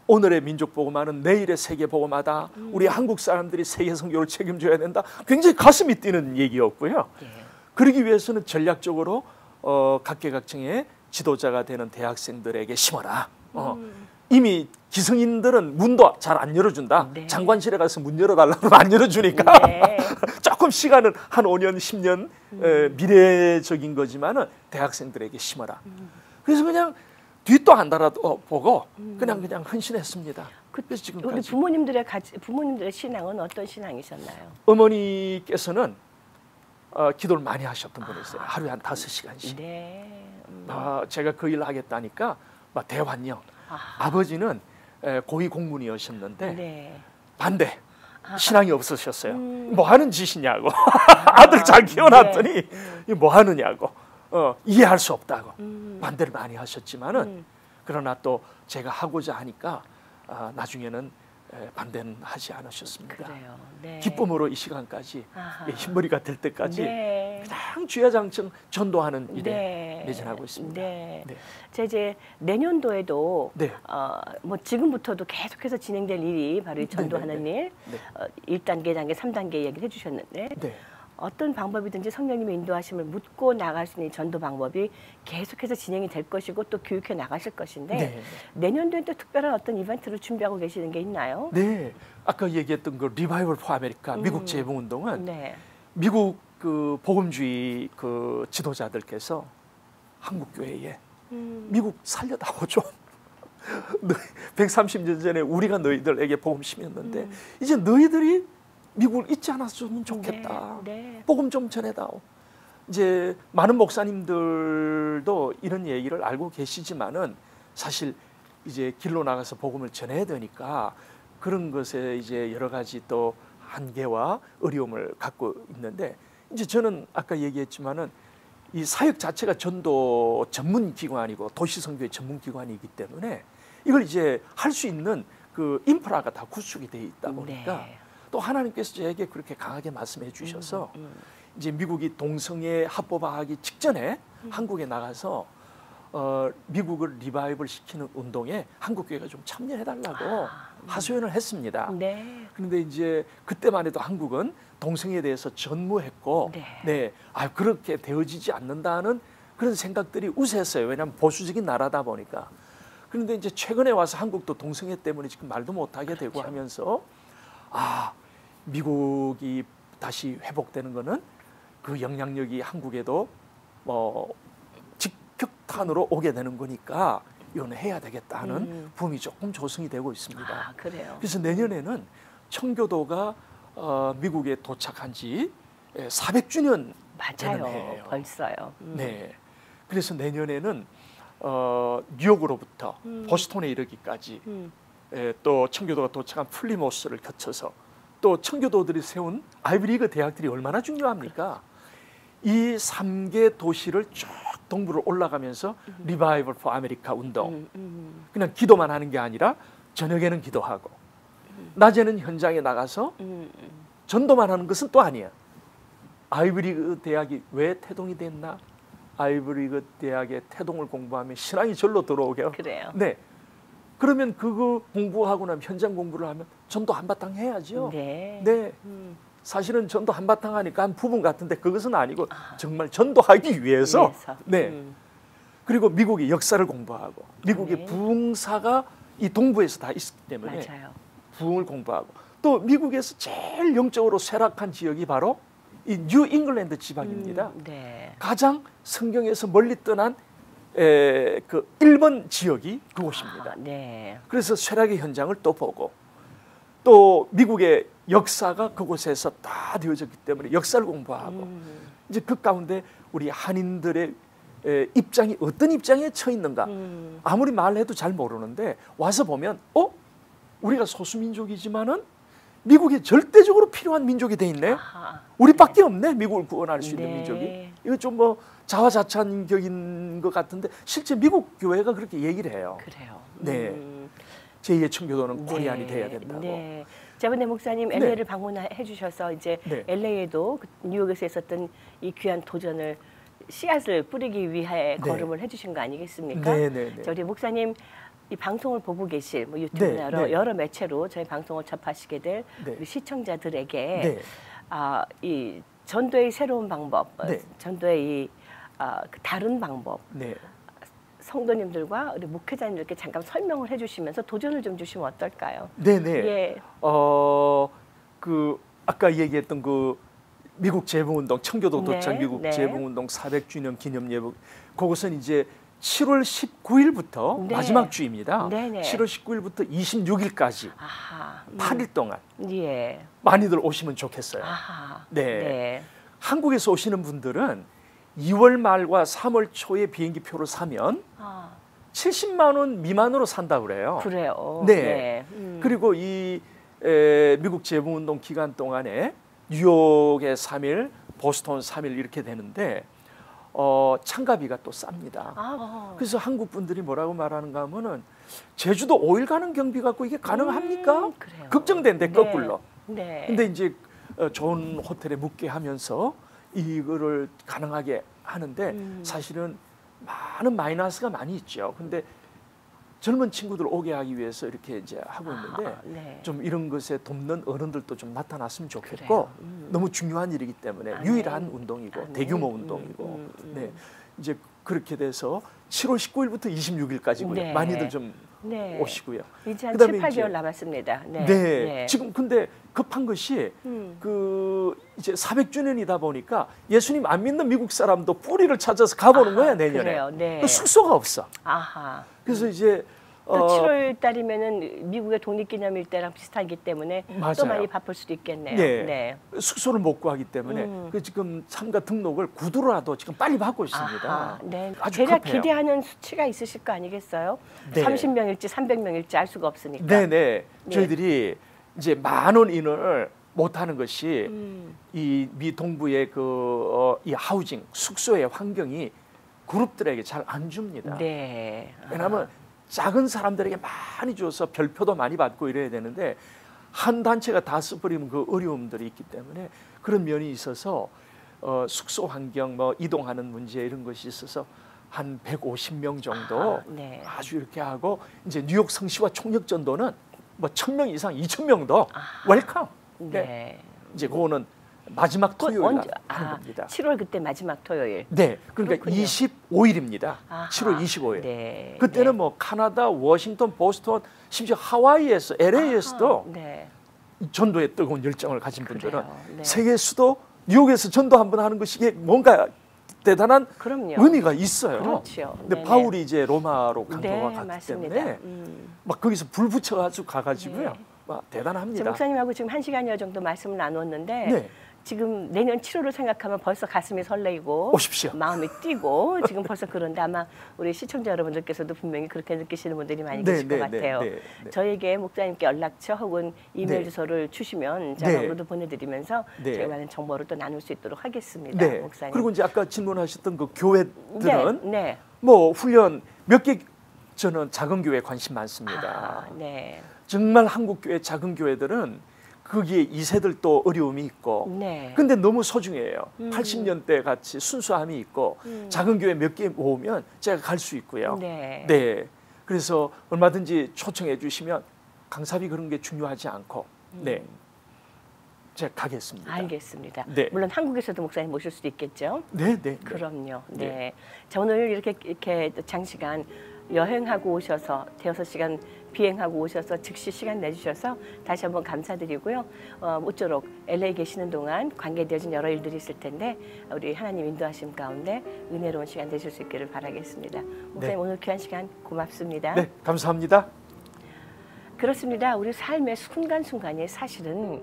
오늘의 민족 복음화는 내일의 세계 복음화다. 우리 한국 사람들이 세계 선교를 책임져야 된다. 굉장히 가슴이 뛰는 얘기였고요. 예. 그러기 위해서는 전략적으로 각계각층의 지도자가 되는 대학생들에게 심어라. 이미 기성인들은 문도 잘 안 열어준다. 네. 장관실에 가서 문 열어달라고 하면 안 열어주니까 네. 조금 시간은 한 5년, 10년 미래적인 거지만은 대학생들에게 심어라. 그래서 그냥 뒷도 안 달아보고 그냥 헌신했습니다. 그래서 우리 지금까지. 부모님들의 신앙은 어떤 신앙이셨나요? 어머니께서는 기도를 많이 하셨던 분이세요. 하루에 한 5시간씩. 네. 제가 그 일을 하겠다니까 막 대환영. 아버지는 고위 공무원이셨는데 네. 반대. 신앙이 없으셨어요. 뭐 하는 짓이냐고. 아들 잘 키워놨더니 이거 뭐 하느냐고. 이해할 수 없다고 반대를 많이 하셨지만은 그러나 또 제가 하고자 하니까 나중에는 반대는 하지 않으셨습니다. 그래요. 네. 기쁨으로 이 시간까지 아하. 흰머리가 될 때까지 네. 그냥 주야장청 전도하는 일에 네. 매진하고 있습니다. 네. 네. 자, 이제 내년도에도 네. 뭐 지금부터도 계속해서 진행될 일이 바로 이 전도하는 네. 일, 네. 1단계, 단계, 3단계 얘기를 해주셨는데 네. 어떤 방법이든지 성령님의 인도하심을 묻고 나갈 수 있는 이 전도 방법이 계속해서 진행이 될 것이고 또 교육해 나가실 것인데 네. 내년도에 또 특별한 어떤 이벤트를 준비하고 계시는 게 있나요? 네. 아까 얘기했던 그 리바이벌 포 아메리카 미국 재봉 운동은 네. 미국 그 복음주의 그 지도자들께서 한국 교회에 미국 살려다오 좀. 130년 전에 우리가 너희들에게 복음 심었는데 이제 너희들이 미국을 잊지 않았으면 좋겠다. 네, 네. 복음 좀 전해다오. 이제 많은 목사님들도 이런 얘기를 알고 계시지만은 사실 이제 길로 나가서 복음을 전해야 되니까 그런 것에 이제 여러 가지 또 한계와 어려움을 갖고 있는데 이제 저는 아까 얘기했지만은 이 사역 자체가 전도 전문 기관이고 도시 선교의 전문 기관이기 때문에 이걸 이제 할 수 있는 그 인프라가 다 구축이 돼 있다 보니까 네. 또 하나님께서 저에게 그렇게 강하게 말씀해 주셔서 이제 미국이 동성애 합법화하기 직전에 한국에 나가서 미국을 리바이벌 시키는 운동에 한국 교회가 좀 참여해 달라고 하소연을 했습니다. 네. 그런데 이제 그때만 해도 한국은 동성애에 대해서 전무했고 네. 그렇게 되어지지 않는다는 그런 생각들이 우세했어요. 왜냐하면 보수적인 나라다 보니까. 그런데 이제 최근에 와서 한국도 동성애 때문에 지금 말도 못하게 되고 그렇죠. 하면서 미국이 다시 회복되는 거는 그 영향력이 한국에도 직격탄으로 오게 되는 거니까 이건 해야 되겠다 하는 붐이 조금 조성이 되고 있습니다. 그래요. 그래서 내년에는 청교도가 미국에 도착한 지 400주년 되는 맞아요. 해예요. 벌써요. 네. 그래서 내년에는 뉴욕으로부터 보스턴에 이르기까지 또 청교도가 도착한 플리모스를 거쳐서 또 청교도들이 세운 아이비리그 대학들이 얼마나 중요합니까? 이 3개 도시를 쭉 동부를 올라가면서 리바이벌 포 아메리카 운동 그냥 기도만 하는 게 아니라 저녁에는 기도하고 낮에는 현장에 나가서 전도만 하는 것은 또 아니에요. 아이비리그 대학이 왜 태동이 됐나? 아이비리그 대학의 태동을 공부하면 신앙이 절로 들어오게요. 그래요. 네. 그러면 그거 공부하고 나면 현장 공부를 하면 전도 한바탕 해야죠. 네. 네. 사실은 전도 한바탕 하니까 한 부분 같은데 그것은 아니고 정말 전도하기 위해서. 네. 그리고 미국의 역사를 공부하고 미국의 부흥사가 이 동부에서 다 있기 때문에 맞아요. 부흥을 공부하고 또 미국에서 제일 영적으로 쇠락한 지역이 바로 이 뉴 잉글랜드 지방입니다. 네. 가장 성경에서 멀리 떠난 그 1번 지역이 그곳입니다. 네. 그래서 쇠락의 현장을 또 보고 또 미국의 역사가 그곳에서 다 되어졌기 때문에 역사를 공부하고 이제 그 가운데 우리 한인들의 입장이 어떤 입장에 처해 있는가 아무리 말해도 잘 모르는데 와서 보면 우리가 소수민족이지만은 미국에 절대적으로 필요한 민족이 돼 있네. 우리밖에 없네. 미국을 구원할 수 있는 민족이. 이거 좀 뭐 자화자찬격인 것 같은데 실제 미국 교회가 그렇게 얘기를 해요. 그래요. 네. 제2의 청교도는 코리안이 돼야 된다고. 네. 자분의 목사님 LA를 방문해 주셔서 이제 LA에도 뉴욕에서 있었던 이 귀한 도전을 씨앗을 뿌리기 위해 걸음을 해주신 거 아니겠습니까? 네. 우리 목사님 이 방송을 보고 계실 뭐 유튜브나 여러 매체로 저희 방송을 접하시게 될 우리 시청자들에게 이 전도의 새로운 방법, 전도의 이 그 다른 방법, 성도님들과 우리 목회자님들께 잠깐 설명을 해주시면서 도전을 좀 주시면 어떨까요? 네네. 예. 그 아까 얘기했던 그 미국 재봉운동, 청교도 도착 미국 재봉운동 400주년 기념 예복, 그것은 이제 7월 19일부터 마지막 주입니다. 7월 19일부터 26일까지 8일 동안 많이들 오시면 좋겠어요. 네. 한국에서 오시는 분들은 2월 말과 3월 초에 비행기 표를 사면 70만 원 미만으로 산다고 그래요. 그래요. 네. 그리고 이 미국 재봉운동 기간 동안에 뉴욕에 3일, 보스턴 3일 이렇게 되는데 참가비가 또 쌉니다. 그래서 한국 분들이 뭐라고 말하는가 하면은 제주도 5일 가는 경비 갖고 이게 가능합니까? 그래요. 걱정된대 네. 거꾸로. 네. 근데 이제 좋은 호텔에 묵게 하면서 이거를 가능하게 하는데 사실은 많은 마이너스가 많이 있죠. 근데 젊은 친구들 오게 하기 위해서 이렇게 이제 하고 있는데 네. 좀 이런 것에 돕는 어른들도 좀 나타났으면 좋겠고 너무 중요한 일이기 때문에 유일한 운동이고 대규모 운동이고 네. 이제 그렇게 돼서 7월 19일부터 26일까지고요. 네. 많이들 좀 네. 오시고요. 이제 한 그다음에 7, 8개월 이제 남았습니다. 네. 네. 지금 근데 급한 것이 그 이제 400주년이다 보니까 예수님 안 믿는 미국 사람도 뿌리를 찾아서 가보는 거야 내년에. 그래요. 네. 그 숙소가 없어. 아하. 그래서 이제 또 7월 달이면은 미국의 독립기념일 때랑 비슷하기 때문에 맞아요. 또 많이 바쁠 수도 있겠네요. 네. 네. 숙소를 못 구하기 때문에 그 지금 참가 등록을 구두로라도 지금 빨리 받고 있습니다. 아하, 네. 아주 대략 급해요. 기대하는 수치가 있으실 거 아니겠어요? 네. 30명일지 300명일지 알 수가 없으니까. 네네. 저희들이 이제 10,000원 인을 못하는 것이 이 미 동부의 이 하우징 숙소의 환경이 그룹들에게 잘 안 줍니다. 네. 왜냐하면 작은 사람들에게 많이 줘서 별표도 많이 받고 이래야 되는데 한 단체가 다 써버리면 그 어려움들이 있기 때문에 그런 면이 있어서 숙소 환경 뭐 이동하는 문제 이런 것이 있어서 한 150명 정도 네. 아주 이렇게 하고 이제 뉴욕 성시와 총력 전도는 뭐 1,000명 이상 2,000명도 웰컴. 네. 이제 그거는 마지막 토요일 날 언제? 하는 겁니다. 7월 그때 마지막 토요일. 네, 그러니까 그렇군요. 25일입니다. 아하. 7월 25일. 네. 그때는 네. 뭐 카나다, 워싱턴, 보스턴, 심지어 하와이에서 LA에서도 네. 전도에 뜨거운 열정을 가진 분들은 그래요. 네. 세계 수도 뉴욕에서 전도 한번 하는 것이 이게 뭔가 대단한 그럼요. 의미가 있어요. 그렇죠. 근데 네네. 바울이 이제 로마로 강도가 네, 갔기 맞습니다. 때문에 막 거기서 불 붙여가지고 가가지고요. 네. 막 저 대단합니다. 목사님하고 지금 1시간여 정도 말씀을 나눴는데 네. 지금 내년 7월을 생각하면 벌써 가슴이 설레이고 오십시오. 마음이 뛰고 지금 벌써 그런데 아마 우리 시청자 여러분들께서도 분명히 그렇게 느끼시는 분들이 많이 네, 계실 것 네, 같아요. 네, 네. 저에게 목사님께 연락처 혹은 이메일 네. 주소를 주시면 네. 자막으로도 보내드리면서 네. 제가 많은 정보를 또 나눌 수 있도록 하겠습니다. 네. 목사님. 그리고 이제 아까 질문하셨던 그 교회들은 네, 네. 뭐 훈련 몇 개 저는 작은 교회에 관심 많습니다. 아, 네. 정말 한국 교회 작은 교회들은 거기에 2세들도 어려움이 있고 네. 근데 너무 소중해요. 80년대 같이 순수함이 있고 작은 교회 몇 개 모으면 제가 갈 수 있고요. 네. 네. 그래서 얼마든지 초청해 주시면 강사비 그런 게 중요하지 않고 네. 제가 가겠습니다. 알겠습니다. 네. 물론 한국에서도 목사님 모실 수도 있겠죠. 네, 네. 그럼요. 네. 네. 자, 오늘 이렇게 장시간 여행하고 오셔서 대여섯 시간 비행하고 오셔서 즉시 시간 내주셔서 다시 한번 감사드리고요. 모쪼록 LA 계시는 동안 관계되어진 여러 일들이 있을 텐데 우리 하나님 인도하심 가운데 은혜로운 시간 되실 수 있기를 바라겠습니다. 목사님 네. 오늘 귀한 시간 고맙습니다. 네, 감사합니다. 그렇습니다. 우리 삶의 순간순간이 사실은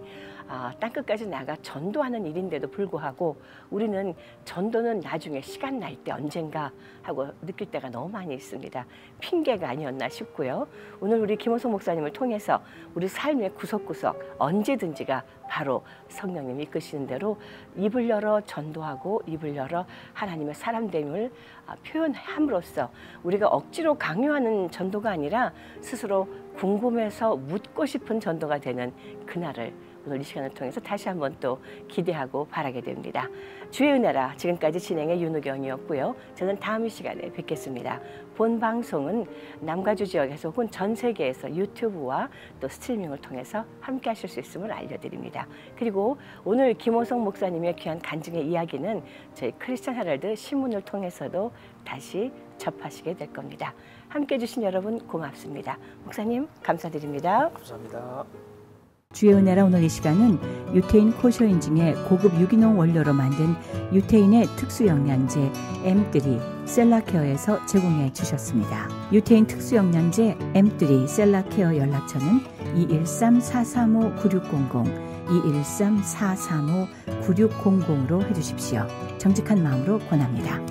땅끝까지 나가 전도하는 일인데도 불구하고 우리는 전도는 나중에 시간 날 때 언젠가 하고 느낄 때가 너무 많이 있습니다. 핑계가 아니었나 싶고요. 오늘 우리 김호성 목사님을 통해서 우리 삶의 구석구석 언제든지가 바로 성령님이 이끄시는 대로 입을 열어 전도하고 입을 열어 하나님의 사람됨을 표현함으로써 우리가 억지로 강요하는 전도가 아니라 스스로 궁금해서 묻고 싶은 전도가 되는 그날을 오늘 이 시간을 통해서 다시 한번 또 기대하고 바라게 됩니다. 주의 은혜라 지금까지 진행의 윤우경이었고요. 저는 다음 이 시간에 뵙겠습니다. 본 방송은 남가주 지역에서 혹은 전 세계에서 유튜브와 또 스트리밍을 통해서 함께 하실 수 있음을 알려드립니다. 그리고 오늘 김호성 목사님의 귀한 간증의 이야기는 저희 크리스천 헤럴드 신문을 통해서도 다시 접하시게 될 겁니다. 함께 해주신 여러분 고맙습니다. 목사님 감사드립니다. 감사합니다. 주의 은혜라 오늘 이 시간은 유태인 코쇼인 중에 고급 유기농 원료로 만든 유태인의 특수 영양제 M3 셀라케어에서 제공해 주셨습니다. 유태인 특수 영양제 M3 셀라케어 연락처는 213-435-9600 213-435-9600으로 해주십시오. 정직한 마음으로 권합니다.